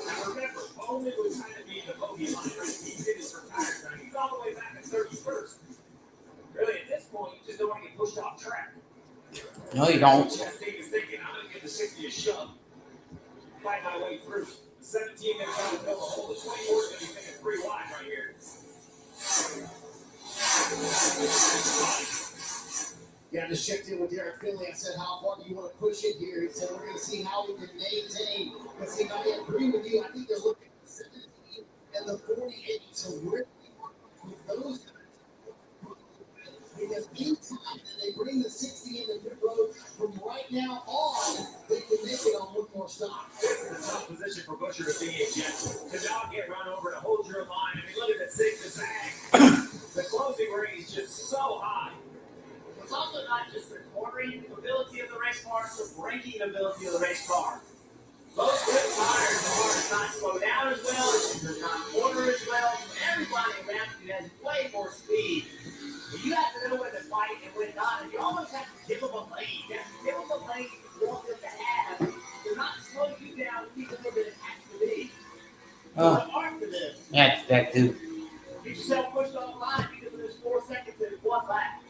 Now remember, Bowman was trying to be the bogey line, right? He did his retire time. He's all the way back at 31st. Really, at this point, you just don't want to get pushed off track. No, you don't. Chastain is thinking, I'm going to give the 60 a shove. Fight my way through. The 17 going to try to fill the hole. The 24 is going to be thinking 3 wide right here. Yeah, just checked in with Derek Finley. I said, how far do you want to push it here? He said, we're going to see how we can maintain. But see, I agree with you. I think they're looking at the 17 and the 48. So we're with those guys. Because anytime that they bring the 60 in the pit road, from right now on, they can make it on one more stop. This is a tough position for Busher to be in, Jeff. To not get run over, to hold your line. I mean, look at the 6 to sag. The closing rate is just so high. It's also not just the cornering ability of the race car, it's the braking ability of the race car. Most good tires, the car does not slow down as well, it does not corner as well. Everybody around you has way more speed. But you have to know when to fight and when not, and you almost have to give them a lane. You have to give them a lane you want them to have. To not slow you down, keep them where it has to be. There's an art to this. That's that too. Get yourself pushed offline because of this 4 seconds in 1 lap.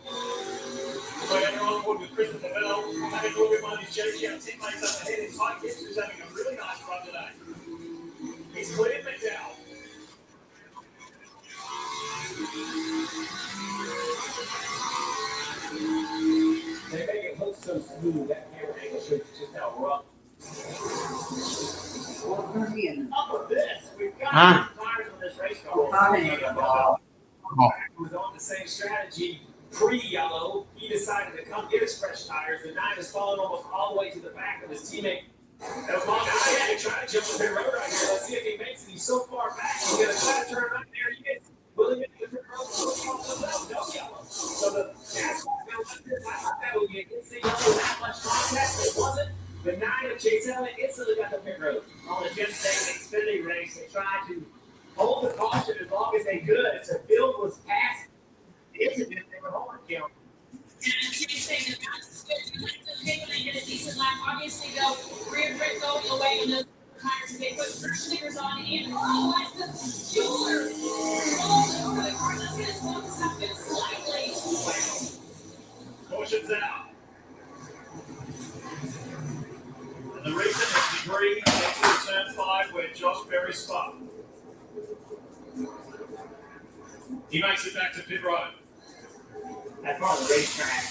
So you're on board with Christopher Bell. Having a look at one of his JGM teammates up ahead. His Mike Gibbs, who's having a really nice run today. He's cleared McDowell. They make it look so smooth. That camera angle shows just how rough. Up with this, we've got tires on this race car. Who was on the same strategy pre-yellow. He decided to come get his fresh tires. The 9 is falling almost all the way to the back of his teammate. That was long. Now he trying to jump the pit road right here. Let's see if he makes it. He's so far back. He's going to try to turn right there. He gets willing to get the pit road. No yellow. So the Nascar goes up there. I thought that would be a good thing. That much contact. It wasn't. The 9 of Chase Elliott instantly got the pit road. On the Jim State Xfinity race, they tried to hold the caution as long as they could. So field was past the incident, they were holding count. Chase saying that that's good. Okay, when they get a decent lap, obviously they'll rear grip going away and those tires, they put fresh stickers on and that's the fueler. Rolls over the car. That's going to slow this up just slightly. Caution's out. And the reason is degree into turn 5 where Josh Berry spun. He makes it back to pit road. That's part of the racetrack.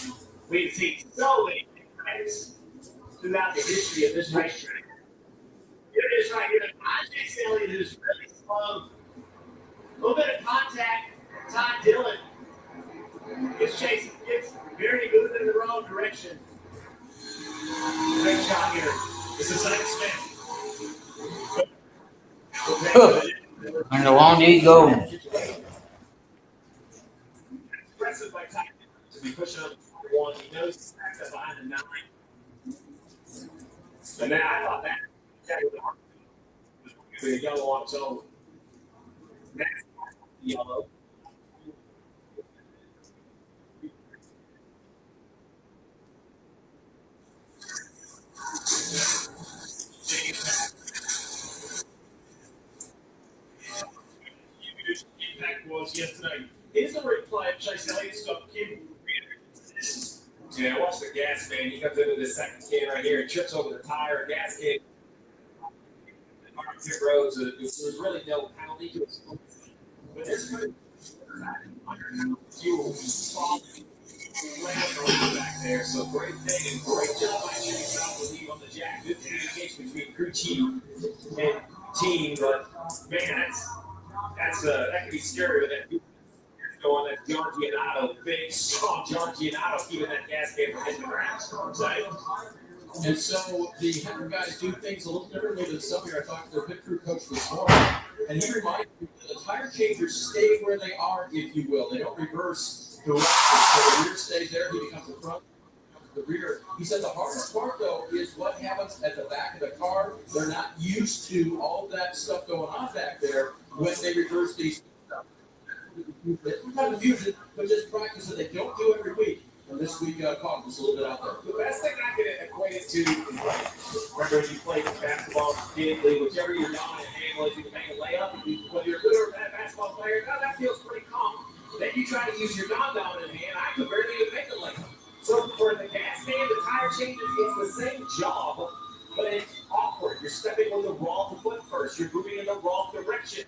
We've seen so many races throughout the history of this racetrack. Here it is right here. Chase Elliott is really slow. A little bit of contact. Todd Dillon gets very moving in the wrong direction. Great shot here. It's the same spin. And the long did he go? Aggressive by Tyler to be pushing up 1. He knows he's back up behind the 9. And then I thought that the yellow on its own. Next, yellow. Impact was yesterday. Here's the replay of Chase Elliott stopped Kim. Yeah, watch the gas man. He comes into this second can right here and trips over the tire. Gas can. Pit roads. There was really no penalty to it. But this fuel back there. So great thing and great job by Chase Elliott on the jack. Good communication between crew chief and team. But man, that could be scary with that. Going that John Giannato, big, strong John Giannato, keeping that gas can from hitting the ground. Right? And so the Henry guys do things a little differently than some here. I talked to their pit crew coach this morning, and he reminded me that the tire changers stay where they are, if you will. They don't reverse direction. So the rear stays there, he becomes the front, the rear. He said the hardest part, though, is what happens at the back of the car. They're not used to all that stuff going on back there when they reverse these. Not confusion, but just practice that they don't do every week. And this week caught us a little bit out there. The best thing I can equate it to is like, remember when you played basketball repeatedly, whichever you're down and handle it, you can make a layup. Whether you're good or a bad basketball player, that feels pretty calm. Then you try to use your non-dominant hand, I could barely even make a layup. So for the gas man, the tire changes, it's the same job, but it's awkward. You're stepping on the wrong foot first. You're moving in the wrong direction.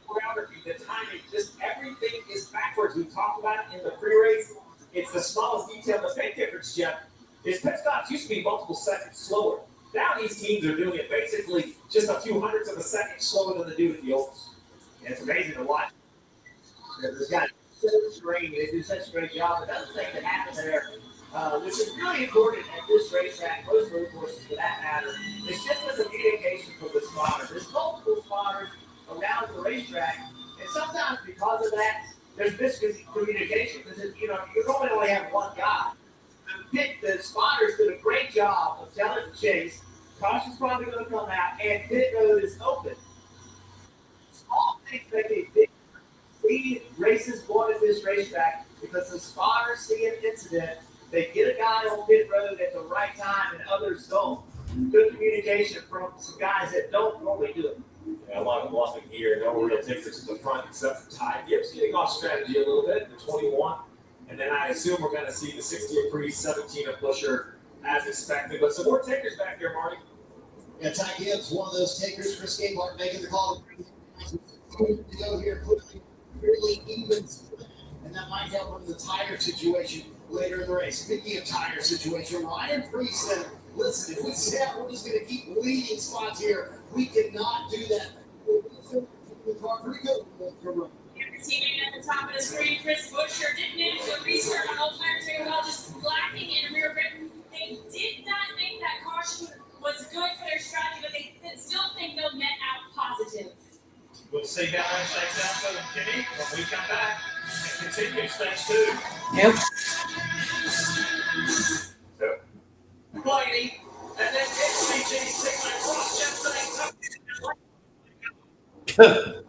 Choreography, the timing, just everything is backwards. We talked about it in the pre-race. It's the smallest detail. The big difference, Jeff, is pit stops used to be multiple seconds slower. Now these teams are doing it basically just a few hundredths of a second slower than they do with the ovals. And it's amazing to watch. There's got so great. They do such a great job. Another thing that happened there, which is really important at this racetrack, most road courses for that matter, is just the communication from the spotters. There's multiple spotters around the racetrack, and sometimes because of that, there's miscommunication because you normally only have one guy. The spotters did a great job of telling Chase, caution's probably going to come out, and pit road is open. All things make a big speed races going at this racetrack because the spotters see an incident, they get a guy on pit road at the right time, and others don't. Good communication from some guys that don't normally do it. Yeah, a lot of bluffing here. No real takers at the front except for Ty Gibbs getting off strategy a little bit, the 21. And then I assume we're going to see the 60 of Priest, 17 of Busher as expected. But some more takers back there, Marty. Yeah, Ty Gibbs, one of those takers. Chris Gabehart making the call to go here quickly, really even. And that might help in the tire situation later in the race. Speaking of tire situation, Ryan Priest said, listen, if we snap, we're just going to keep leading spots here. We cannot do that. Pretty good. Teammate at the top of the screen, Chris Busher did manage to restart on all tire trigger while just lacking in rear grip. They did not think that caution was good for their strategy, but they still think they'll net out positive. We'll see how that shakes out for them, Kimmy, when we come back and continue stage 2. Yep. Blaney, and then XCG taking across yesterday.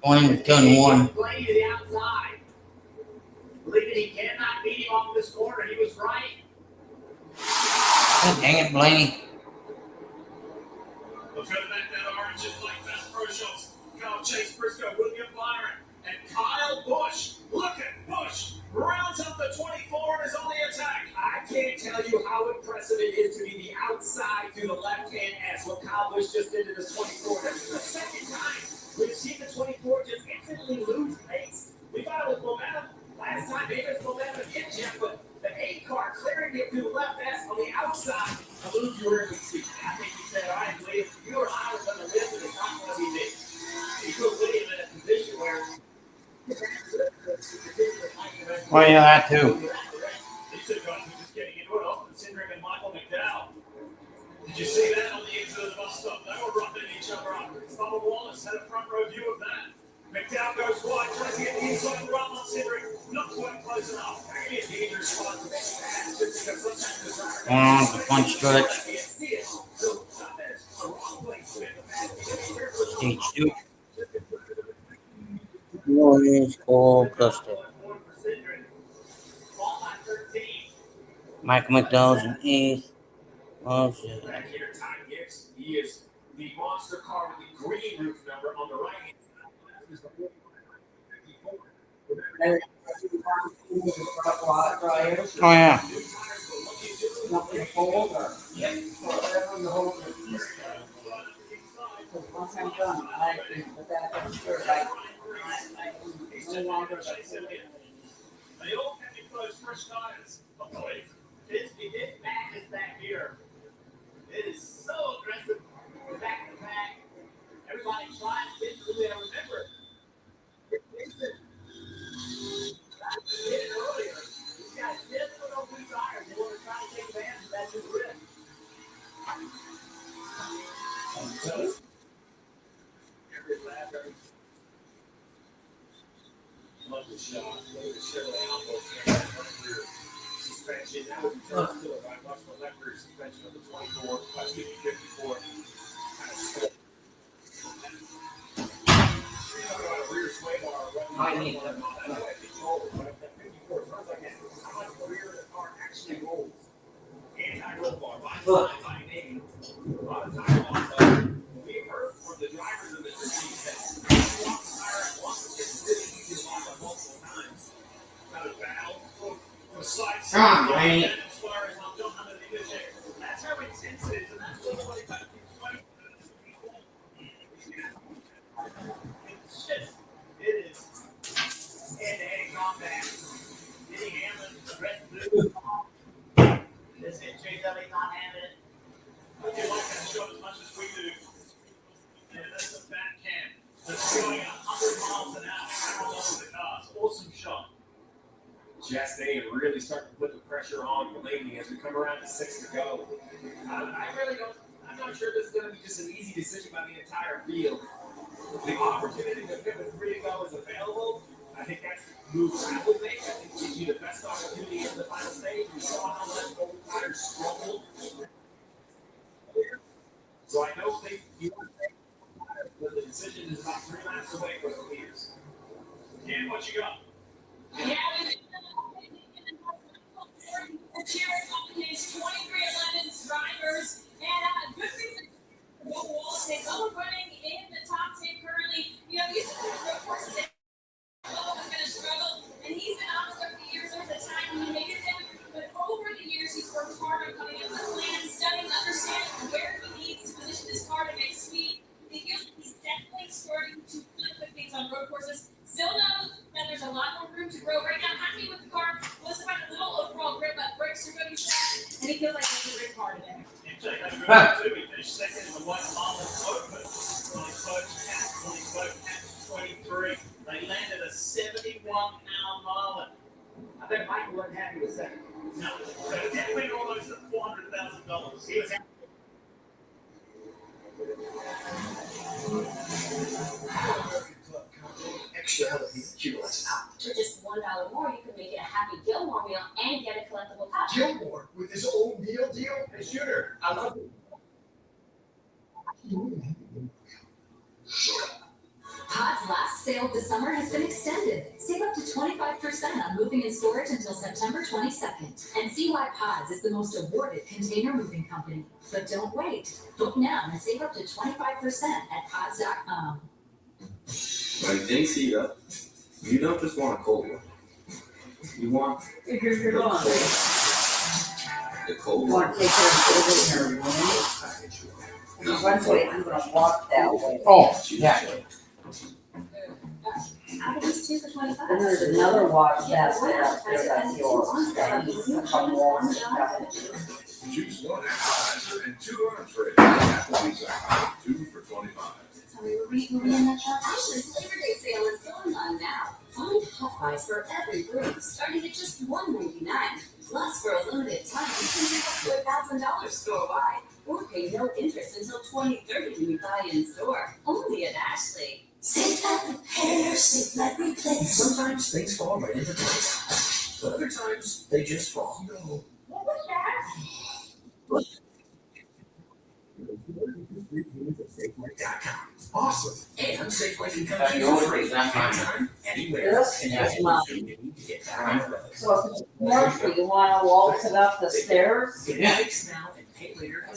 Going into turn one. Blaney to the outside. Believing he cannot beat him off this corner. He was right. Oh, dang it, Blaney. Look at that orange is like Best Pro Shops. Kyle Chase Briscoe, William Byron, and Kyle Busch. Look at Busch. Rounds up the 24 and is on the attack. I can't tell you how impressive it is to be the outside through the left-hand S. What Kyle Busch just did to this 24. This is the second time we've seen the 24 just instantly lose pace. We thought it was momentum. Last time maybe it's momentum again, Jeff, but the 8 car clearing it through the left S on the outside. A move you rarely see. I think he said, all right, William, you or I are going to live, and it's not going to be me. He put William in a position where Oh, yeah, that too. These two guys are just getting into it. Austin Cindric and Michael McDowell. Did you see that on the exit of the bus stop? They were roughing each other up. Bubba Wallace had a front row view of that. McDowell goes wide, tries to get the inside and run on Cindric. Not quite close enough. Maybe a dangerous spot to make pass just because sometimes The punch stretch. can't see it. So, not that Stage 2. Noise Coal Cluster. Michael McDowell's in 8th. Back here, Ty Gibbs. He is the monster car with the green roof number on the right hand side. Oh, yeah. Nothing fold or whatever you hold it. Because once I'm done, I can put that up sure I no longer They all have to close fresh tires. Boy, his back is back here. It is so aggressive. Back to back. Everybody trying to get through there. Remember, Dixon hit it earlier. He's got just put on blue tires. They want to try to take advantage of that new grip. Love the shot. Look at the Chevrolet envelope rear suspension. That was just to it, right? Watch the left rear suspension of the 24, 54. Kind of split. I need them. Look. We've heard from the drivers of the machine that Come on, Blaney. That's how intense it is, and that's what nobody got to do. It is hand-to-hand combat. Getting hammered, the rest of the this HJW not having it. We do like that show as much as we do. And that's a fat can that's going 100 miles an hour all over the cars. Awesome shot. Chastain really starting to put the pressure on Blaney as we come around to 6 to go. I really don't. I'm not sure this is going to be just an easy decision by the entire field. The opportunity to pivot 3 to go is available. I think that's the move I would make. I think it gives you the best opportunity in the final stage. We saw how much old tires struggled. So I don't think you would make but the decision is about 3 laps away from the leaders. Ken, what you got? Yeah, the cheer companies 2311 drivers and good reason to go Wallace. They both running in the top 10 currently. You know, these are the road courses that was going to struggle, and he's been honest over the years. There was a time when he made it them, but over the years he's worked hard on coming up with plans, studying, understanding where he needs to position his car to make speed. He feels like he's definitely starting to really put things on road courses. Still knows that there's a lot more room to grow. Right now, happy with the car. Was about a little overall grip, but brakes are good, he said, and he feels like he's a great car today. He finished second in the White Marble Open. Only spoke at 23. They landed a 71-pound Marlin. I bet Michael wasn't happy with second. No, so he did win almost $400,000. He was happy. Extra healthy accumulates now. For just $1 more, you can make it a Happy Gilmore meal and get a collectible cup. Gilmore with his own deal. Hey, Shooter, I love it. Pod's last sale of the summer has been extended. Save up to 25% on moving and storage until September 22nd. And see why Pods is the most awarded container moving company. But don't wait. Book now and save up to 25% at pods.com. When things heat up, you don't just want a cold one. You want the cold You one. want to take care of it in your room? One way, I'm gonna walk that way. Oh, yeah. Out of these two for 25. Then there's another wash basket up there that's yours. That needs a couple more stuff. Choose one appetizer and 2 entrees. Applebee's icon, 2 for $25. Moving in that shop. Ashley's Labor Day sale is going on now. Find hot buys for every room, starting at just $1.99. Plus, for a limited time, you can save up to $1,000 store-wide. Or pay no interest until 2030 when you buy in store. Only at Ashley. Safe like repair, safe like replace. Sometimes things fall right into place, but other times they just fall. No. What was that? Safely.com. Awesome. And Safeway can come That's to the you only for free reason I'm fine. anytime, anywhere. This And is that's mine. what you need to get down. So if it's commercial, you wanna waltz it up the stairs? Get it fixed now and pay later.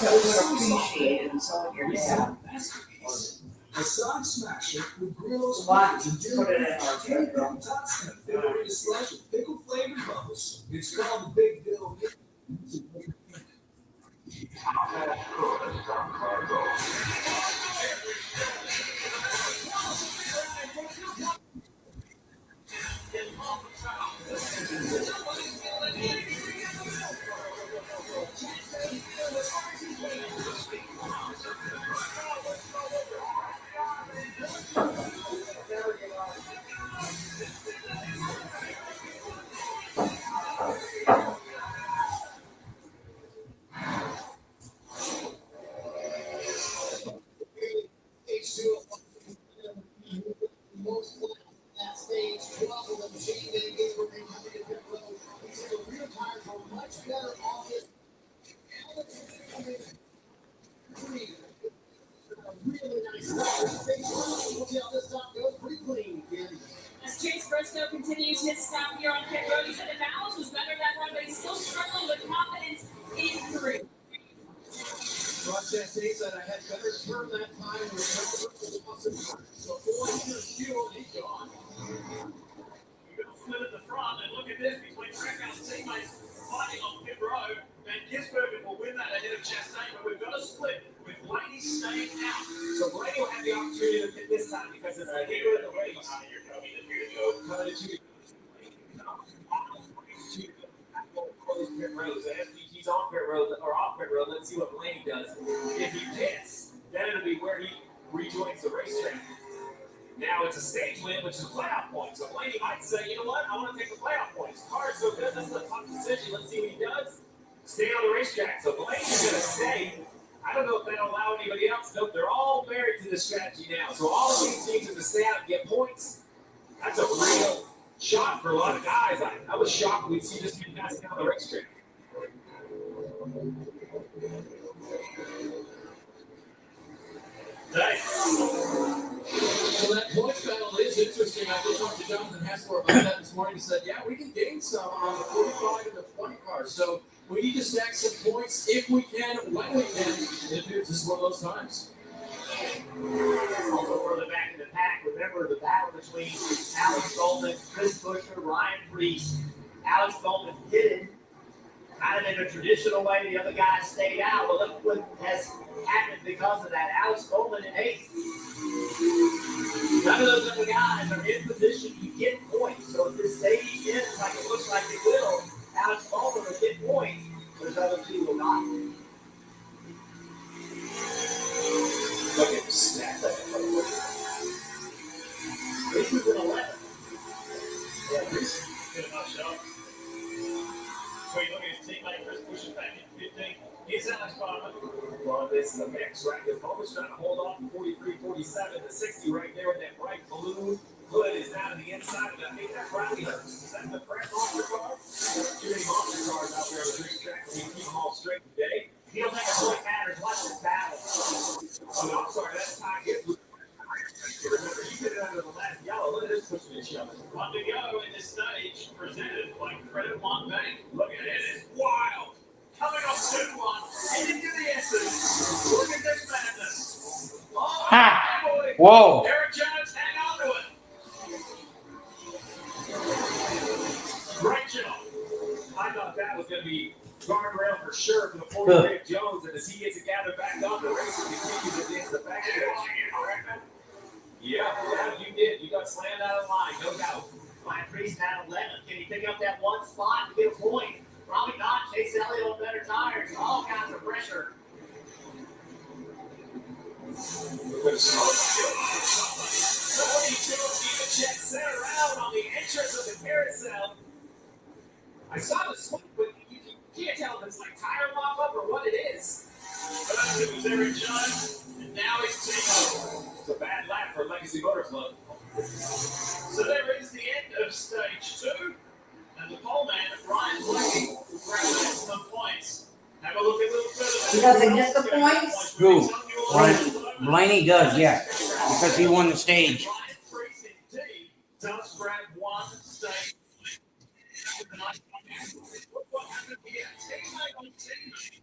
Because we're appreciating some of your dad. A side smasher with grills, Why? and Put it in our Candy Corn Tots and a favorite slice of pickle flavored bubbles. It's called the Big Bill. That stage 12 of the machine that gets where they come to pit road. He said the rear tires were much better on this. Really nice stuff. We'll see how this time goes. Pretty clean again. As Chase Briscoe continues his stop here on pit road, he said the balance was better that run, but he's still struggling with confidence in three. Rochester said I had better turn that time with so 4 years fuel, he's gone. We're going to split at the front, and look at this between Trackhouse teammates fighting on pit road. Van Gisbergen will win that ahead of Chastain, but we've got a split with Blaney staying out. So Blaney will have the opportunity to pit this time because it's the bigger of the race. Close pit road. So SVG's on pit road or off pit road. Let's see what Blaney does. If he pits, then it'll be where he rejoins the racetrack. Now it's a stage win, which is a playoff point. So Blaney might say, you know what, I want to take the playoff points. Car's so good, this is a tough decision. Let's see what he does. Stay on the racetrack. So Blaney's going to stay. I don't know if that'll allow anybody else. Nope, they're all married to this strategy now. So all of these teams are to stay out and get points. That's a real shock for a lot of guys. I was shocked we'd see this team passing down the racetrack. So that points battle is interesting. I just talked to Jonathan Hessler about that this morning. He said, yeah, we can gain some on the 45 and the 20 cars. So we need to stack some points if we can, when we can. It appears this is one of those times. Also further back in the pack, remember the battle between Alex Bowman, Chris Buescher, Ryan Preece. Alex Bowman pitted kind of in a traditional way. The other guys stayed out. Well, look what has happened because of that. Alex Bowman and Hayes. None of those other guys are in position to get points. So if this stage ends like it looks like it will, Alex Bowman will get points. Those other two will not. Look at the snap. This is an 11. Yeah, Chris did a nice job. So you look at his teammate, Chris Buescher back in 15. Here's Alex Bowman. Well, this is a mix, right? Because Bowman's trying to hold off the 43, 47, the 60 right there with that bright blue hood is down to the inside. And I think that's Riley Hurst. Is that the correct monster car? Too many monster cars out there on the racetrack. We keep them all straight today. You don't think a point matters. Watch this battle. Oh, no, I'm sorry. That's Ty Gibbs. Remember, you did it under the last yellow. Look at this pushing each other. One to go in this stage, presented by Credit One Bank. Look at it, it's wild. Coming off 2-1, into the essence. Look at this madness. Oh, Ha! boy. Whoa. Eric Jones, hang on to it. Great job. I thought that was going to be guardrail for sure for the 43 Jones, and as he gets it gathered back on, the race continues against the back stretch. Yeah, you did. You got slammed out of line, no doubt. Ryan Preece down 11. Can he pick up that one spot to get a point? Probably not. Chase Elliott on better tires. All kinds of pressure. Check center out on the entrance of the carousel. I saw the swing, but you can't tell if it's like tire mop-up or what it is. But it was Eric Jones, and now it's Timo. It's a bad lap for Legacy Motor Club. So there is the end of stage 2. And the pole man, Ryan Blaney, grabbed some points. Have a look at little further. He doesn't get the points? Who? Blaney does, yeah. Because he won the stage. Does grab one stage. What happened here? Teammate on teammate.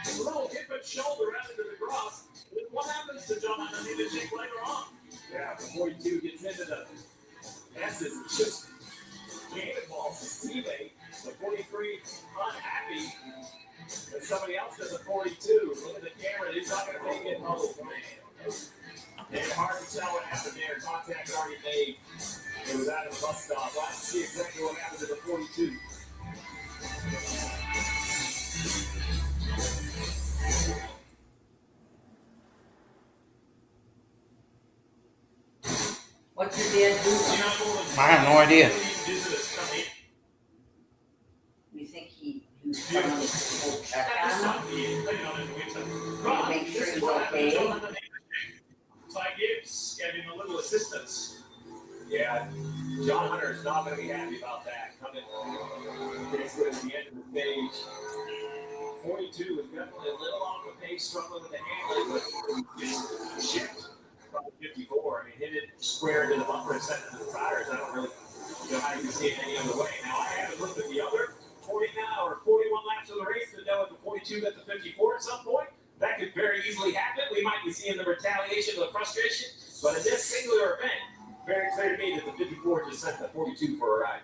A little hip and shoulder out into the grass. What happens to John underneath the cheek later on? Yeah, the 42 gets into the passes. Just cannonballs his teammate. The 43 unhappy that somebody else does a 42. Look at the camera. He's not going to make it. Oh, man. It's hard to tell what happened there. Contact already made. It was out of the bus stop. Let's see exactly what happened to the 42. What's your dad do? I have no idea. You think he was coming to check on him? Make sure he's okay? Ty Gibbs gave him a little assistance. Yeah, John Hunter's not going to be happy about that. Coming basically at the end of the page. 42 was definitely a little off the pace, struggling with the handling, but just shift. Probably 54. I mean, hit it square into the bumper and sent it to the tires. I don't really know how you can see it any other way. Now, I haven't looked at the other 40 now or 41 laps of the race to know if the 42 got to 54 at some point. That could very easily happen. We might be seeing the retaliation of the frustration, but in this singular event, very clear to me that the 54 just sent the 42 for a ride.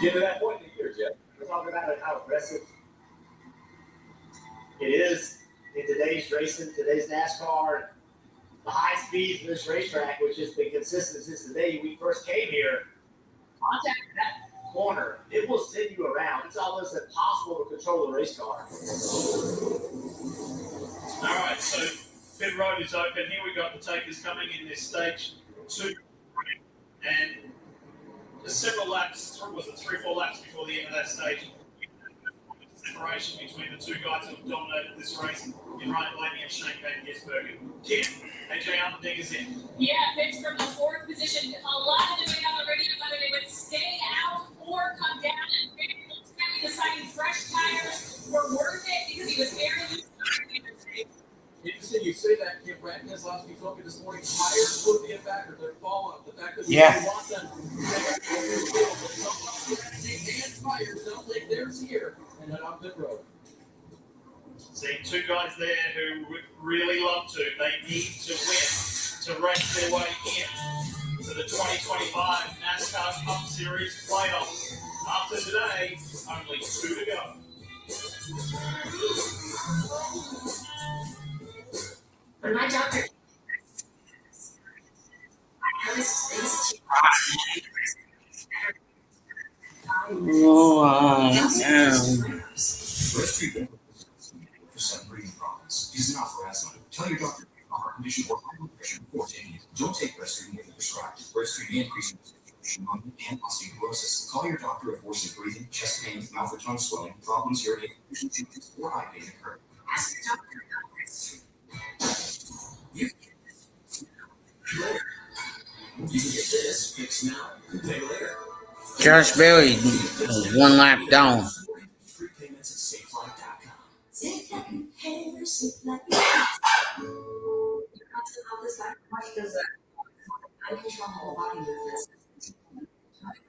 Get to that point in the year, Jeff. We're talking about how aggressive it is in today's racing, today's NASCAR. The high speeds of this racetrack, which has been consistent since the day we first came here. Contact that corner, it will send you around. It's almost impossible to control the race car. All right, so pit road is open. Here we got the takers coming in this stage 2. And several laps, was it 3 or 4 laps before the end of that stage? Separation between the two guys who have dominated this race in Ryan Blaney and Shane Van Gisbergen. Kim, AJ Allmendinger's in. Yeah, picks from the 4th position. A lot of debate on the radio whether they would stay out or come down, and Vandy deciding fresh tires were worth it because he was barely Interesting you say that. Kim Watkins last week told me this morning tires would be a factor. They're falling. The fact that we want them and tires don't leave theirs here and head on pit road. See, 2 guys there who would really love to. They need to win to race their way in to the 2025 NASCAR Cup Series playoffs. After today, only 2 to go. When my doctor I noticed things Oh, I am. Breast treatment for some breathing problems is not for asthma. Tell your doctor a heart condition or high blood pressure before taking it. Don't take breast treatment if prescribed. Breast treatment increases pneumonia and osteoporosis. Call your doctor if worsening breathing, chest pain, mouth or tongue swelling, problems hearing, vision changes, or eye pain occur. Ask your doctor about breast You can get this fixed now. Pay later. Josh Bailey is 1 lap down. Free payments at SafeLife.com. Safe like you hair, safe like much does that uncontrolled whole body movements,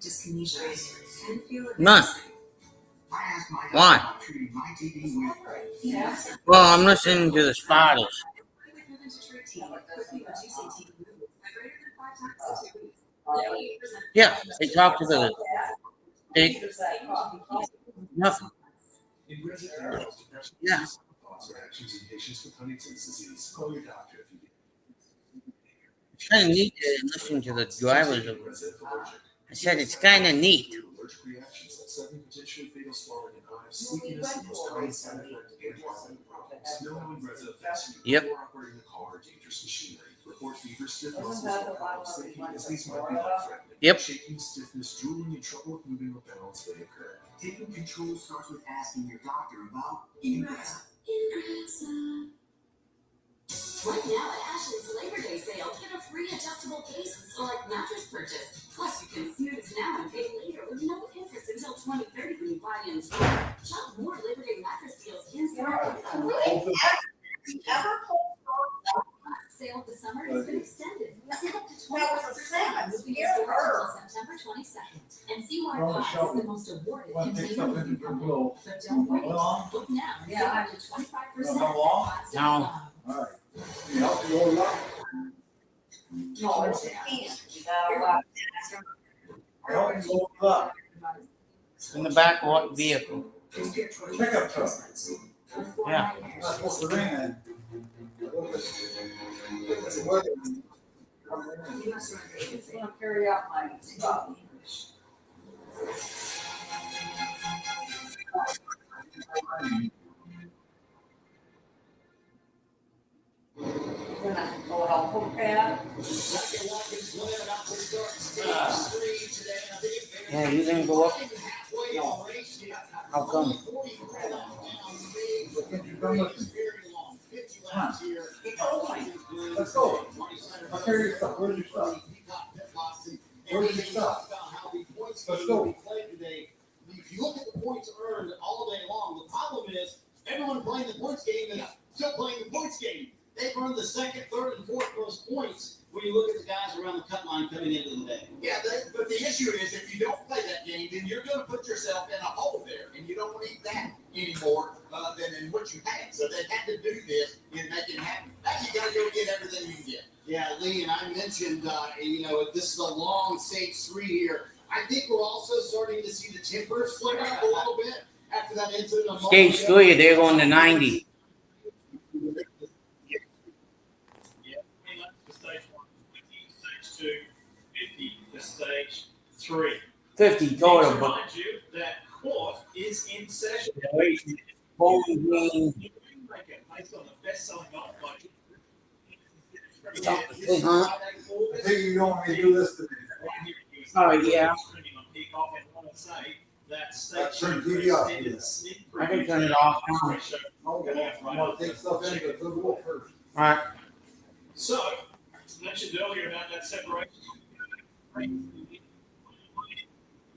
dyskinesia, None. Why? Well, I'm listening to the spotters. Yeah, they talk to the. Nothing. Yeah. It's kind of neat to listen to the drivers. I said it's kind of neat. Yep. Yep. Shaking, stiffness, drooling, and trouble with moving or balance may occur. Taking control starts with asking your doctor about ingress. Right now at Ashley's Labor Day sale, get a free adjustable case with select mattress purchase. Plus, you can snooze now and pay later with no interest until 2030 when you buy in store. Shop more Labor Day mattress deals in store. Sale this summer has been extended. Save up to 25% with the until September 22nd. And see why Fox is the most awarded container moving company. But don't wait. Book now. Save up to 25%. No. You help me roll it up? No, it's a can. You got a lot. Help me roll it up. In the back of what vehicle? Pickup truck. Yeah. Not supposed to rain then. It's weather. You must have gonna carry out my stuff. Gonna go out home pad. Yeah, you didn't go up. How come? Come on. Let's go. I'll carry your stuff. Where's your stuff? Where's your stuff? Let's go. If you look at the points earned all day long, the problem is everyone playing the points game is still playing the points game. They've earned the second, third, and fourth most points when you look at the guys around the cut line coming into the day. Yeah, but the issue is if you don't play that game, then you're going to put yourself in a hole there, and you don't need that anymore than in what you had. So they had to do this and make it happen. Now you got to go get everything you can get. Yeah, Lee, and I mentioned, this is a long stage 3 here. I think we're also starting to see the tempers flare up a little bit after that incident. Stage 3, they're going to 90. Stage 2, 50 for stage 3. 50 total, but Remind you that court is in session. Bowling Green. You can make it based on the best-selling golf budget. I think you don't want me to do this today. Oh, yeah. Turn TV off. I can turn it off now. Okay. I want to take stuff in, but go first. All right. So, mentioned earlier about that separation.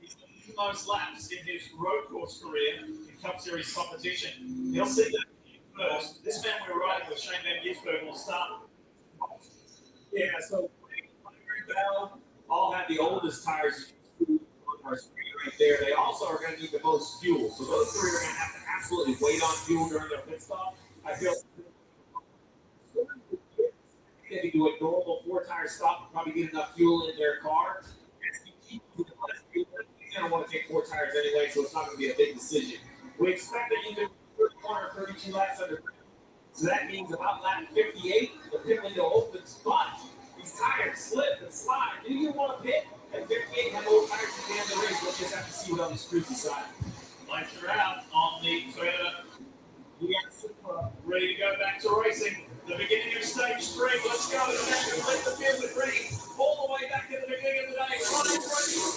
He's got the most laps in his road course career in Cup Series competition. He'll see that first. This man we're riding with, Shane Van Gisbergen, will start. Yeah, so Bell all have the oldest tires right there. They also are going to need the most fuel. So those three are going to have to absolutely wait on fuel during their pit stop. I feel if you do a normal 4-tire stop, probably get enough fuel in their car. You're going to want to take 4 tires anyway, so it's not going to be a big decision. We expect that you can 31 or 32 laps under. So that means about lap 58, the pit window opens, but these tires slip and slide. Do you want to pit at 58 have old tires at the end of the race? We'll just have to see what on this cruisy side. Lights are out on the Toyota. We got Supra ready to go back to racing. The beginning of stage 3. Let's go. The back of the field with Ready. All the way back to the beginning of the day. Running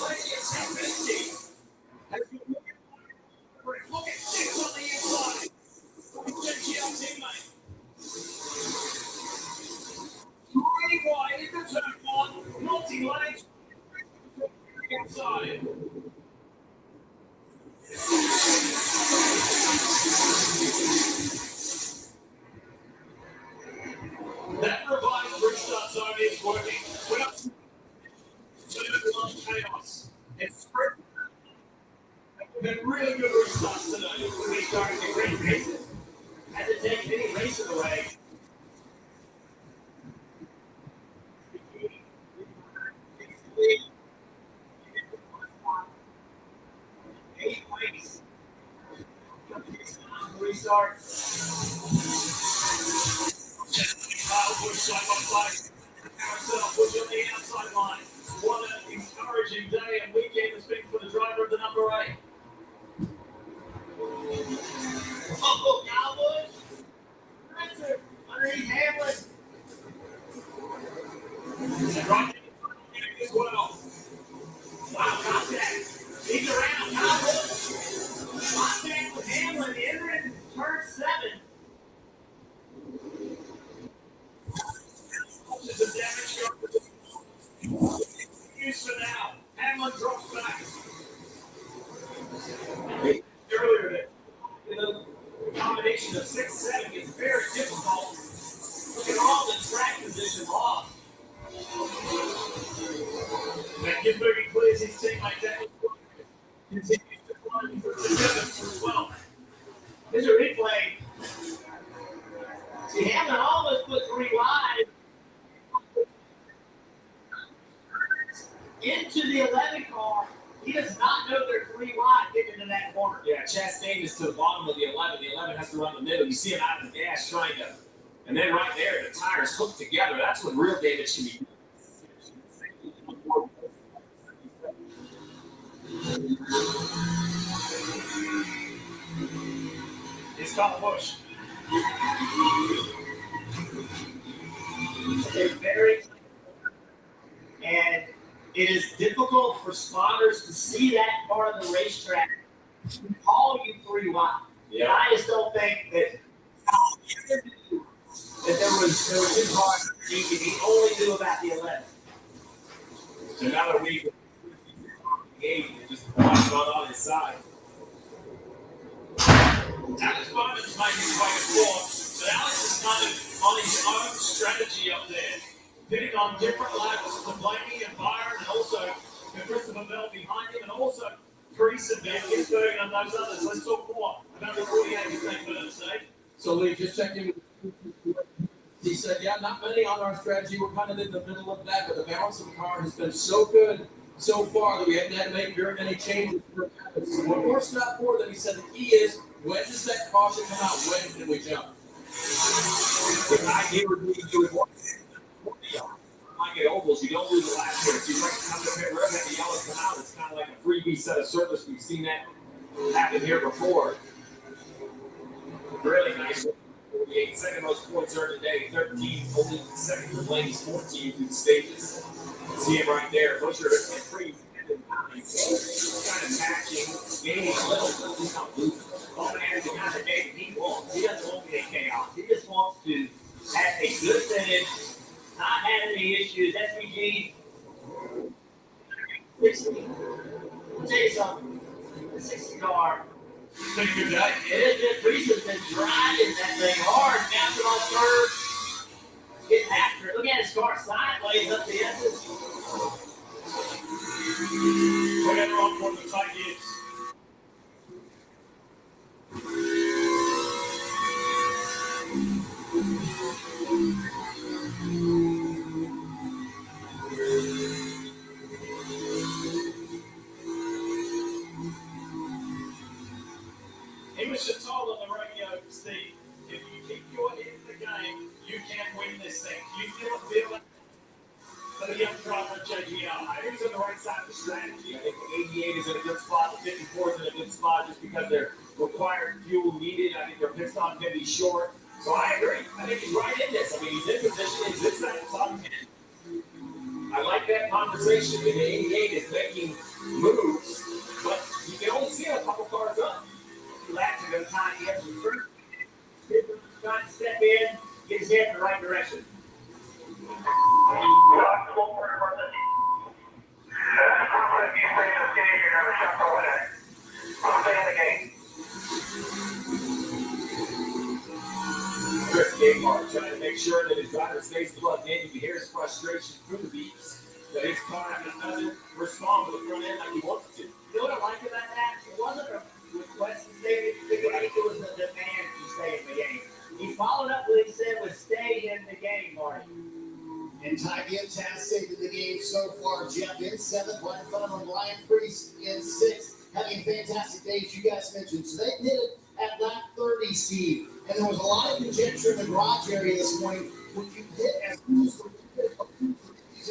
Ready at 10:50. Look at 6 on the inside. GL teammate. 20 wide into turn 1. Multi-lanes. Inside. That revised restart zone is working. We're not chaos. It's spread. We've had really good restarts today. We started to great races. Hasn't taken any racing away. Restart. Push side by side. Ourselves push on the outside line. What an encouraging day and weekend has been for the driver of the number 8. Oh, Cowboys. Pressure underneath Hamlin. And right as well. Wow, contact. He's around. Cowboys. Contact with Hamlin entering turn 7. combination of 6-7 gets very difficult. Look at all the track position off. That Gisbergen clears his teammate down. Continues to run for the 7th as well. There's a replay. See, Hamlin almost put 3 wide into the 11 car. He does not know they're 3 wide getting into that corner. Yeah, Chastain is to the bottom of the 11. The 11 has to run the middle. You see him out of the gas trying to, and then right there, the tires hooked together. That's when real damage can be done. It's Colin Busch. They're very, and it is difficult for spotters to see that part of the racetrack to call you 3 wide. Yeah. I just don't think that there was 2 cars he only knew about the 11. It's another week of game and just watch it on his side. Alex Bowman's making quite a floor, but Alex is kind of on his own strategy up there, hitting on different laps to Blaney and Byron, and also Christopher Bell behind him, and also Priest and Gisbergen and those others. Let's talk more about the 48 minutes, Dave. So Lee, just checking. He said, yeah, not many on our strategy. We're kind of in the middle of that, but the balance of the car has been so good so far that we haven't had to make very many changes. One more stop forward that he said the key is, when does that caution come out? When can we jump? The idea would be you would want to get ovals. You don't lose the last year. So you like to come to pit road, have the yellows come out. It's kind of like a freebie set of service. We've seen that happen here before. Really nice. 48, second most points earned today. 13, only second for Blaney's 14 through the stages. See him right there. Busher and Priest kind of matching. Gaining a little, but he's not losing. Bowman is the kind of day he wants. He doesn't want any chaos. He just wants to have a good finish, not have any issues. SVG 60. I'll tell you something. The 60 car. It's been a good day. It is good. Priest has been driving that thing hard, bouncing off curves, getting after it. Look at his car sideways up the S's. Whatever on board the tight is. He was just told on the radio, Steve, if you keep your head in the game, you can win this thing. You feel it for the young driver, JGL. I think he's on the right side of the strategy. I think the 88 is in a good spot. The 54 is in a good spot just because they're required fuel needed. I think their pit stop can be short. So I agree. I think he's right in this. I mean, he's in position. He's inside the top 10. I like that conversation. The 88 is making moves, but you can only see a couple cars up. Laps at a time. He has some first. Trying to step in, get his head in the right direction. Chris Gaymark trying to make sure that his driver stays plugged in. You can hear his frustration through the beeps. That his car just doesn't respond to the front end like he wants it to. You know what I like about that? It wasn't a request to stay in the game. It was a demand to stay in the game. He followed up what he said was stay in the game, Marty. And Ty Gibbs has stayed in the game so far. Jeff in 7th, right in front of him. Ryan Priest in 6th, having a fantastic day, as you guys mentioned. So they did it at lap 30, Steve. And there was a lot of conjecture in the garage area this morning. Would you hit as soon as to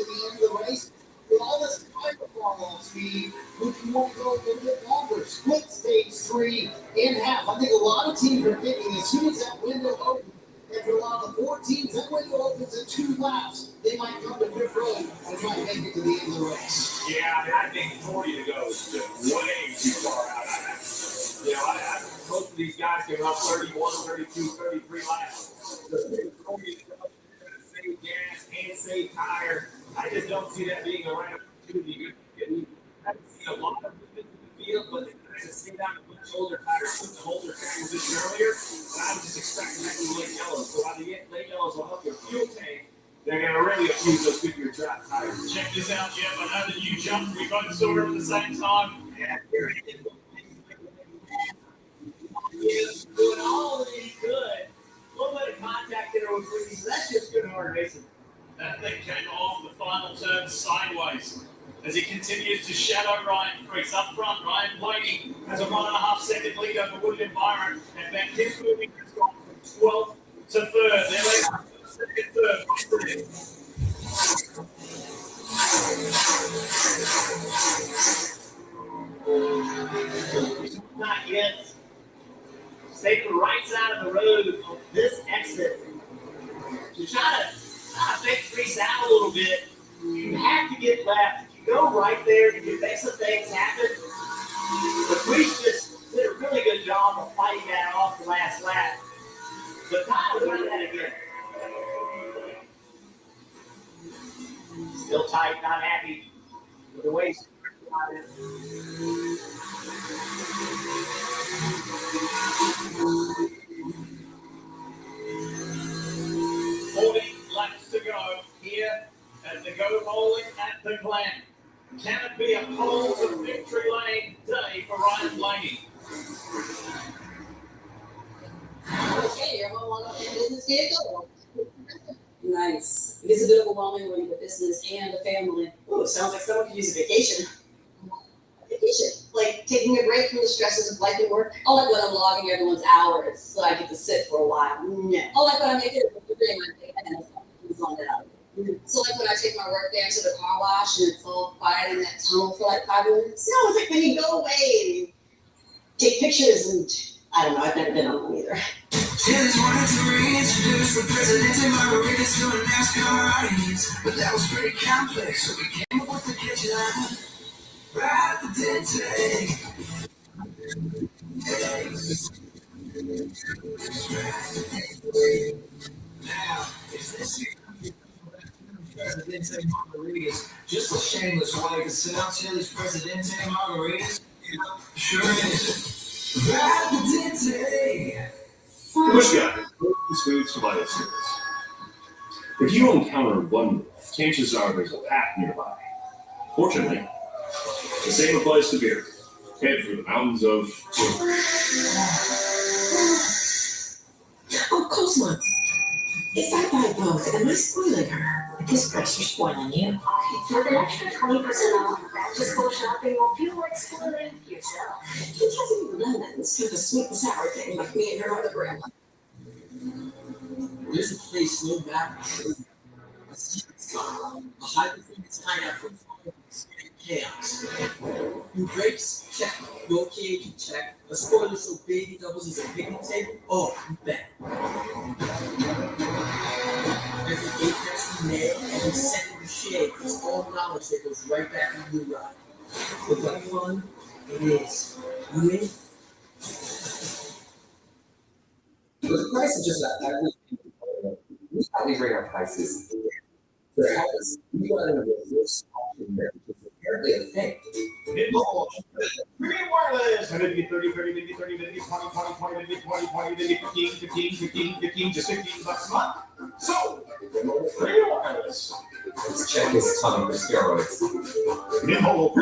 the end of the race? With all this time to fall off, Steve, would you want to go a little bit longer? Split stage 3 in half. I think a lot of teams are thinking as soon as that window opens, if you're one of the 4 teams, that window opens in 2 laps. They might come to pit road and try to make it to the end of the race. Yeah, I mean, I think 40 to go is just way too far out. Most of these guys can run 31, 32, 33 laps. So 40 to go, save gas and save tire. I just don't see that being the right opportunity. I haven't seen a lot of movement in the field, but they kind of stay down and Shoulder tires took the holder tank position earlier, but I was just expecting that to be late yellow. So while the late yellows will help your fuel tank, they're going to really abuse those Goodyear track tires. Check this out, Jeff. I know that you jumped. We both saw it at the same time. Yeah, here he is. He is doing all that he could. A little bit of contact there with Blaney, so that's just good hard racing. That thing came off the final turn sideways as he continues to shadow Ryan Priest. Up front, Ryan Blaney has a 1.5 second lead over William Byron, and then his moving has gone from 12th to 3rd. There they are, second, third. Not yet. Stay the right side of the road on this exit. To try to fake Priest out a little bit, you have to get left. If you go right there, you can make some things happen. But Priest just did a really good job of fighting that off the last lap. But Kyle will try that again. Still tight, not happy with the way he's got it. 40 laps to go here at the Go Bowling at the Glen. Can it be a pole to victory lane day for Ryan Blaney? Okay, everyone on your business vehicle. Nice. It gets a bit overwhelming when you're a business and a family. Oh, it sounds like someone could use a vacation. Vacation? Like taking a break from the stresses of life and work? Oh, like when I'm logging everyone's hours so I get to sit for a while. No. Oh, like when I make it a dream and zone it out. So like when I take my work there to the car wash and it's all quiet in that tunnel for like 5 minutes. No, it's like when you go away and you take pictures and I don't know, I've never been on one either. Chili's wanted to reintroduce the president and margaritas to a Nascar audience, but that was pretty complex, so we came up with the kitchen right the today. Now, is this Presidente Margaritas just a shameless way to sell Chili's Presidente Margaritas? Sure is. Presidente. Push guy, these foods provide a service. If you encounter one wolf, chances are there's a pack nearby. Fortunately, the same applies to beer. Head for the mountains of. Oh, Cosmo, if I buy both, am I spoiling her? At this price, you're spoiling you. With an extra 20% off, back to school shopping will feel like spoiling yourself. He doesn't even know that. It's kind of a sweet and sour thing, like me and her other grandma. There's a place no map, a secret spot, a high-performance hideout for fun and chaos. New brakes? Check. No cage? Check. A spoiler so baby doubles as a picnic table? Oh, you bet. Every apex we nail, every second we shave, it's all knowledge that goes right back into your ride. Look like fun? It is. You in? The price is just that. We probably bring our prices. Because we got in a reverse auction there because apparently a thing. Premium wireless. 30, 30, 30, 20, 20, 20, 20, 20, 20, 15, 15, 15, 15, just $15 a month. So, premium wireless. Let's check his tongue for steroids. No,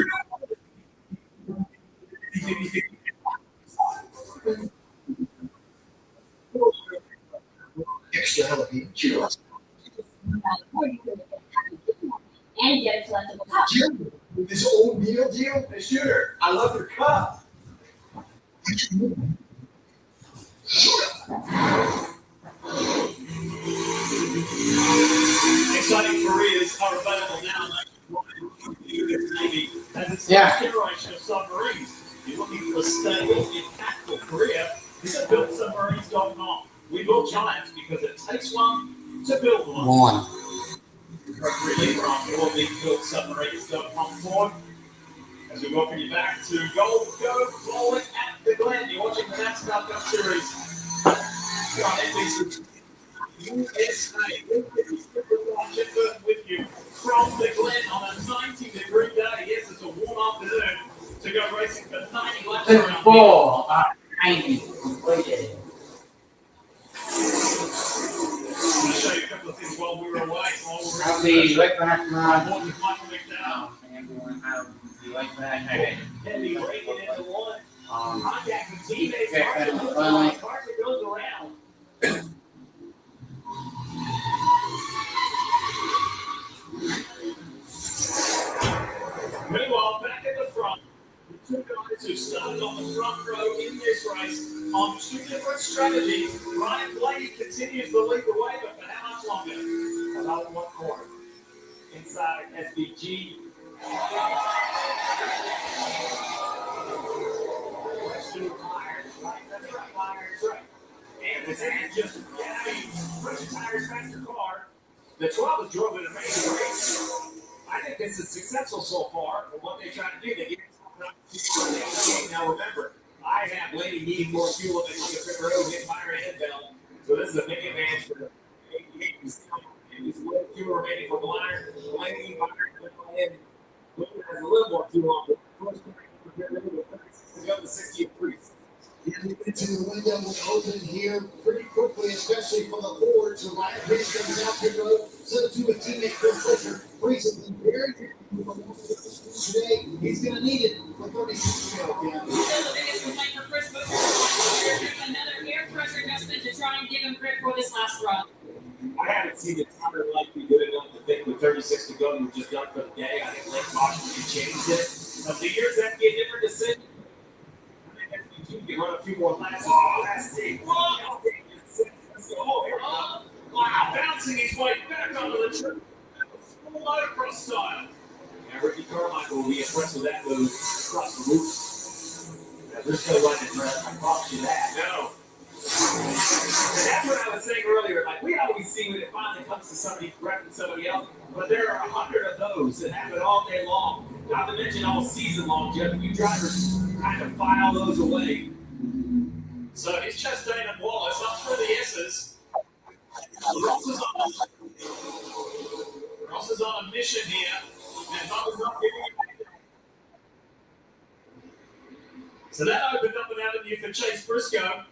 extra jalapeno churros. And get a collectible cup. Jim, this old meal deal, hey, shooter, I love your cup. Exciting careers are available now. Navy has its Yeah. generation of submarines. You're looking for a stable, impactful career. Visit BuiltSubmarines.com. We build giants because it takes one to build one. One. Appropriately from your BuiltSubmarines.com forward. As we welcome you back to Go Bowling at the Glen. You're watching the Nascar Cup Series. You're on NBC USA. Chip Burton with you from the Glen on a 90-degree day. Yes, it's a warm afternoon. to go racing for 90 laps Took around 4 90 completed. I'm going to show you a couple of things while we were away. I'll be right back, man. One with Michael McDowell. I'll be right back. Okay. Heavy breaking into one. Um, Contact with teammates. check Carson that goes finally. around. Carson goes around. Meanwhile, back at the front, the two guys who started on the front row in this race on two different strategies. Ryan Blaney continues to lead the way, but for how much longer? About 1 corner. Inside SVG. Right, that's right, Myers, right. And his hands just fresh tires past the car. The 12 has drove an amazing race. I think this is successful so far for what they try to do. They get now remember, I have Blaney needing more fuel than on the pit road, hit Myers and Bell. So this is a big advantage for them. He's way fewer remaining for Blaney, Myers, and Blaney has a little more fuel on the first to go to 60 and freeze. Into the window will open here pretty quickly, especially for the Ford. So Ryan Priest comes out pit road, so to his teammate Chris Fisher. Priest has been very good today. He's going to need it for 36 to go. Still the biggest complaint for Chris Fisher. There's another air pressure adjustment to try and give him grip for this last run. I haven't seen the tire light be good enough to think with 36 to go, you were just done for the day. I think Lake Washington changed it. Now, the years that be a different decision. You run a few more laps. Oh, that's deep. Oh, here we go. Wow, bouncing his way back onto the trip. Full motocross style. And Ricky Carmichael will be impressed with that move across the roof. Now, there's no running dress. I promise you that. No. And that's what I was saying earlier. Like, we always see when it finally comes to somebody wrecking somebody else, but there are 100 of those that happen all day long. Not to mention all season long, Jeff. You drivers kind of file those away. So it's Chastain and Wallace up for the S's. Ross is on a mission here, and Bubba's not giving it. So that opened up an avenue for Chase Briscoe.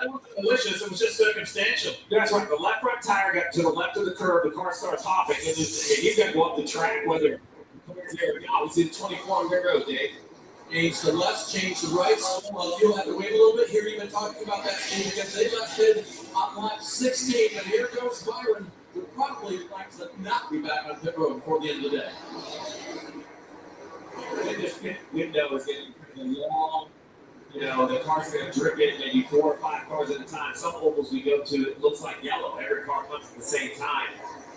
That wasn't malicious, it was just circumstantial. That's right. The left front tire got to the left of the curve. The car starts hopping, and he's got to go up the track. Whether there we go. It's in 24 on the road, Dave. Change the lefts, change the rights. You'll have to wait a little bit here. You've been talking about that change because they left it on lap 16, and here goes Byron, who probably likes to not be back on pit road before the end of the day. When this pit window is getting pretty long, you know, the car's going to drip in maybe 4 or 5 cars at a time. Some ovals we go to, it looks like yellow. Every car comes at the same time.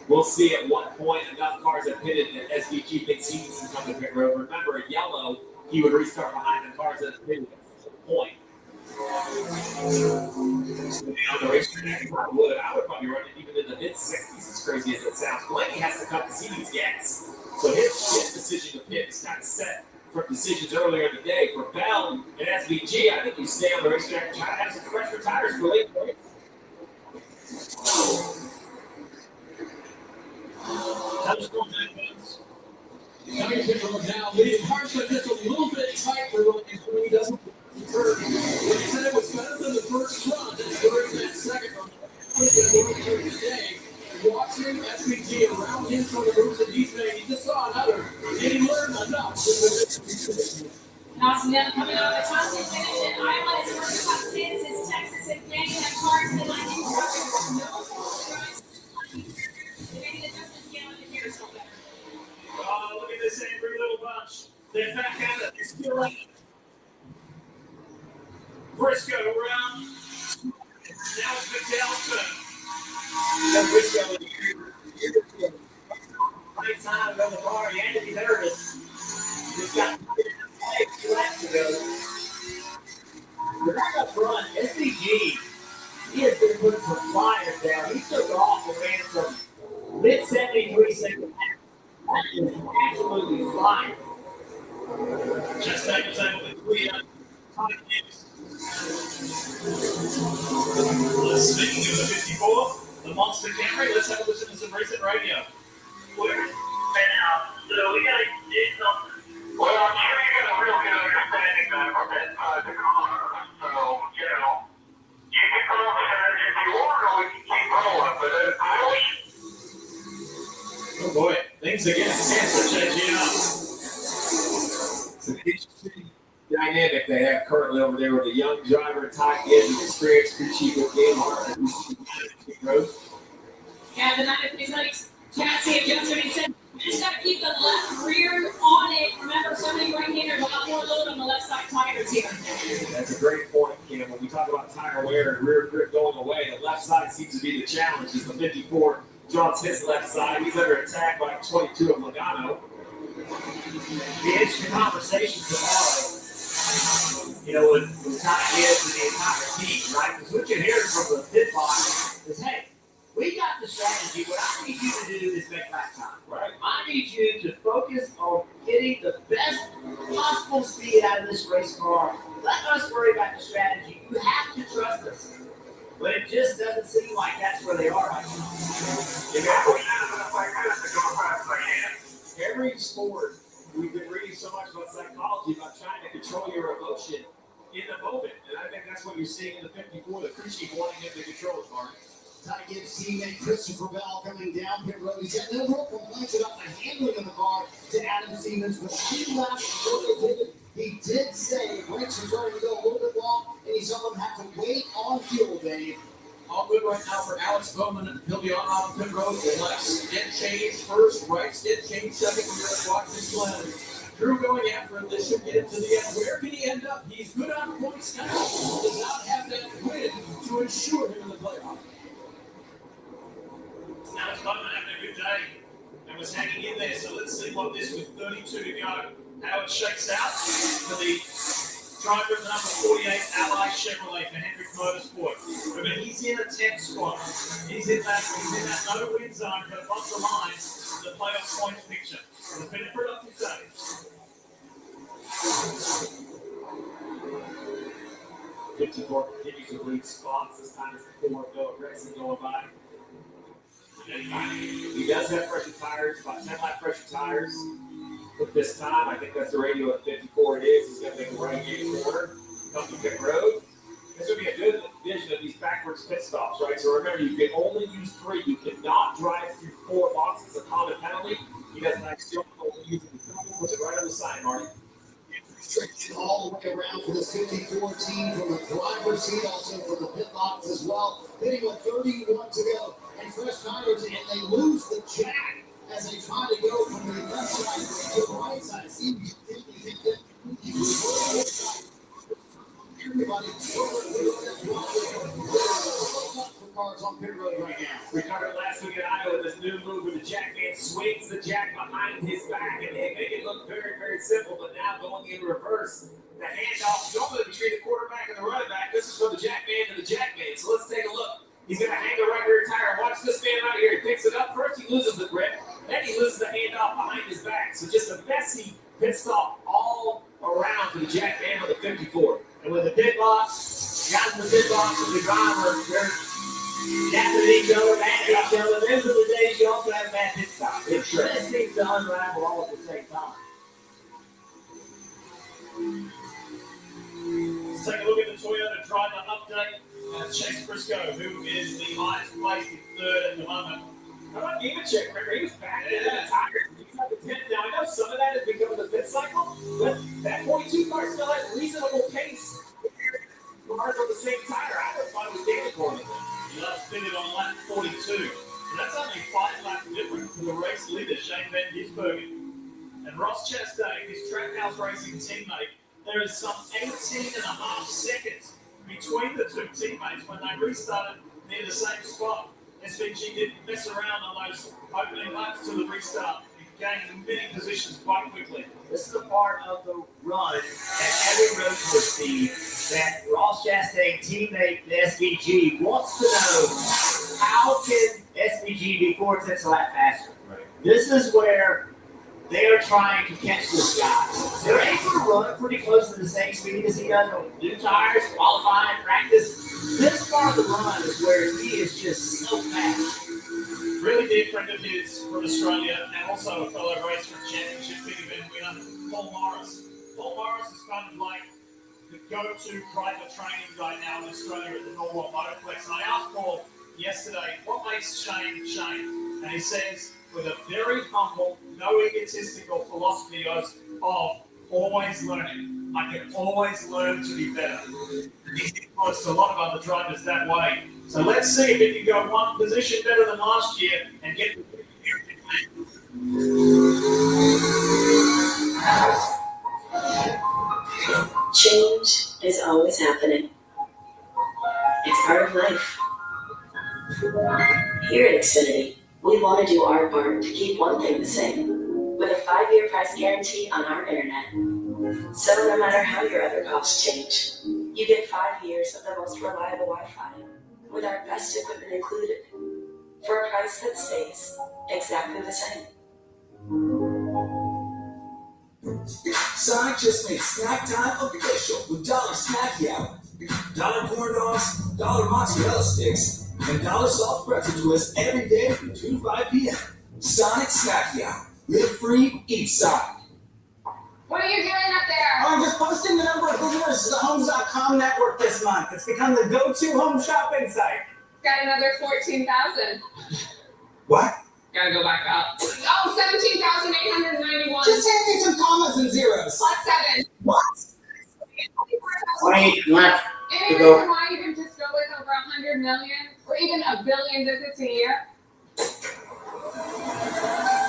We'll see at what point enough cars have pitted that SVG thinks he needs to come to pit road. Remember, at yellow, he would restart behind the cars at the pitted point. On the racetrack, I would probably run it even in the mid-60s, as crazy as it sounds. Blaney has to come because he needs gas. So his decision to pit is kind of set from decisions earlier in the day. For Bell and SVG, I think you stay on the racetrack and try to have some fresher tires for late race. Coming pit road now, leading Carson just a little bit tight for what he doesn't turn. He said it was better than the first run, and during that second run, today, watching SVG around him from the roofs that he's made, he just saw another, and he learned enough. Awesome, then coming out of the Johnson finish in Iowa, his first top 10 since Texas and Blaney and Carson. I think Carson no surprise. They made an adjustment again on the gear so better. Oh, look at this angry little bunch. They're back at it. They're still at it. Briscoe around. Now it's McDowell's turn. Yeah, Briscoe is right time of the car. He had to be nervous. He's got 2 laps to go. But back up front, SVG, he has been putting some flyers down. He took off and ran from mid-73 seconds. That is absolutely flying. Chastain was able to clear time games. Speaking of the 54, the Monster Camry, let's have a listen to some recent radio. We're out. So we got to do something Watkins against Sansa changing up. It's an interesting dynamic they have currently over there with a young driver, Ty Gibbs, and experienced crew chief with Game Hart. Yeah, the 956 chassis adjuster, he said, you just got to keep the left rear on it. Remember, so many right-handers, a lot more load on the left side tires here. That's a great point, Cam. When we talk about tire wear and rear grip going away, the left side seems to be the challenge as the 54 draws his left side. He's under attack by 22 of Logano. The interesting conversation tomorrow, you know, with Ty Gibbs and the entire team, right? Because what you're hearing from the pit box is, hey, we got the strategy. What I need you to do is make lap time. Right. I need you to focus on getting the best possible speed out of this race car. Let us worry about the strategy. You have to trust us. But it just doesn't seem like that's where they are right now. Every sport, we've been reading so much about psychology, about trying to control your emotion in the moment. And I think that's what you're seeing in the 54, the crew chief wanting him to control it, Mark. Ty Gibbs' teammate Christopher Bell coming down pit road. He's had no real complaints about the handling of the car to Adam Stevens, but he left before they did it. He did say brakes are starting to go a little bit long, and he saw them have to wait on fuel, Dave. All good right now for Alex Bowman. He'll be on off pit road. Left get change first, right get change second. Here at Watkins Glen. Drew going after him. This should get him to the end. Where can he end up? He's good on points now. Does not have that win to ensure him in the playoff. Alex Bowman having a good day and was hanging in there. So let's see what this with 32 to go, how it shakes out for the driver of the number 48 Ally Chevrolet for Hendrick Motorsport. Remember, he's in a 10th spot. He's in that no win zone, but lots of lines to the playoff points picture. It's been a productive day. '54 continues to lead spots. This time it's the 4 go aggressive going by. He does have fresher tires, about 10 lap fresher tires. But this time, I think that's the radio at 54 it is. He's going to make a right-hand corner, come to pit road. This would be a good vision of these backwards pit stops, right? So remember, you can only use 3. You cannot drive through 4 boxes. It's a common penalty. He doesn't actually only using the 3. Puts it right on the side, Marty. All the way around for the 54 team from the driver's seat, also for the pit box as well. Hitting with 31 to go. And fresh tires, and they lose the jack as they try to go from the left side to the right side. See, everybody cars on pit road right now. We covered last week in Iowa this new move where the jack man swings the jack behind his back, and they make it look very, very simple. But now going in reverse, the handoff normally between the quarterback and the running back. This is from the jack man to the jack man. So let's take a look. He's going to hang the right rear tire. Watch this man right here. He picks it up. First, he loses the grip. Then he loses the handoff behind his back. So just a messy pit stop all around for the jack man on the 54. And with the pit box, guys in the pit box and the driver, they're yapping at each other, mad at each other. Those are the days you also have a bad pit stop. It just seems to unravel all at the same time. Let's take a look at the Toyota driver update. Chase Briscoe, who is the highest placed in 3rd at the moment. How about Nemechek? Remember, he was back in the tires. He's at the 10th. Now, I know some of that is because of the pit cycle, but that 42 car still has reasonable pace. Cars on the same tire. I would thought it was damage going in there. He last pitted on lap 42. So that's only 5 laps difference to the race leader, Shane Van Gisbergen. And Ross Chastain, his Trackhouse Racing teammate, there is some 18.5 seconds between the two teammates when they restarted near the same spot. SVG didn't mess around on those opening laps to the restart. He gained many positions quite quickly. This is the part of the run at every road course, Steve, that Ross Chastain, teammate the SVG, wants to know how can SVG be 4 tenths a lap faster. Right. This is where they are trying to catch this guy. They're able to run pretty close to the same speed as he does on new tires, qualifying, practice. This part of the run is where he is just so fast. Really dear friend of his from Australia and also a fellow racer championship big event winner, Paul Morris. Paul Morris is kind of like the go-to private training right now in Australia at the Norwalk Motorplex. And I asked Paul yesterday, what makes Shane Shane? And he says, with a very humble, no egotistical philosophy of always learning. I can always learn to be better. And he's influenced a lot of other drivers that way. So let's see if he can go one position better than last year and get the Change is always happening. It's part of life. Here at Xfinity, we want to do our part to keep one thing the same, with a 5-year price guarantee on our internet. So no matter how your other costs change, you get 5 years of the most reliable Wi-Fi, with our best equipment included, for a price that stays exactly the same. Sonic just made snack time official with Dollar Snacky Hour. Dollar corn dogs, dollar mozzarella sticks, and dollar soft pretzel twists every day from 2 to 5 p.m. Sonic Snacky Hour. Live free, eat Sonic. What are you doing up there? Oh, I'm just posting the number of visitors to the Homes.com network this month. It's become the go-to home shopping site. Got another 14,000. What? Gotta go back up. Oh, 17,891. Just hand me some commas and zeros. Plus 7. What? 20 left Any to go. reason why you can just go with over 100 million or even a billion visits a year?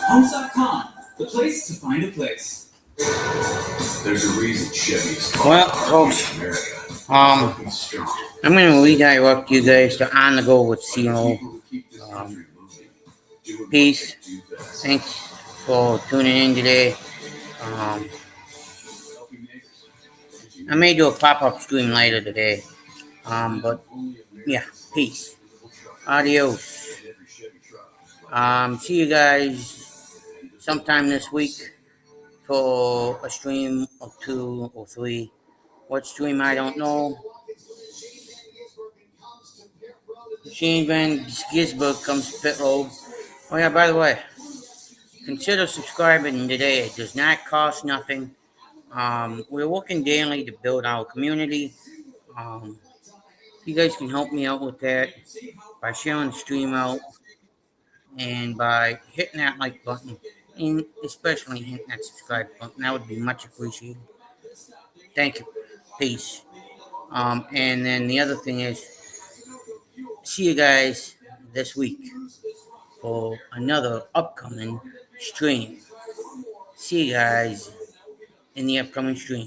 Homes.com, the place to find a place. There's a reason Chevy is called Well, folks, I'm going to redirect you guys to On the Go with CeeLo. Peace. Thanks for tuning in today. I may do a pop-up stream later today. But yeah, peace. Adios. See you guys sometime this week for a stream or 2 or 3. What stream, I don't know. Shane Van Gisberg comes to pit road. Oh yeah, by the way, consider subscribing today. It does not cost nothing. We're working daily to build our community. You guys can help me out with that by sharing the stream out and by hitting that like button, and especially hitting that subscribe button. That would be much appreciated. Thank you. Peace. And then the other thing is, see you guys this week for another upcoming stream. See you guys in the upcoming stream.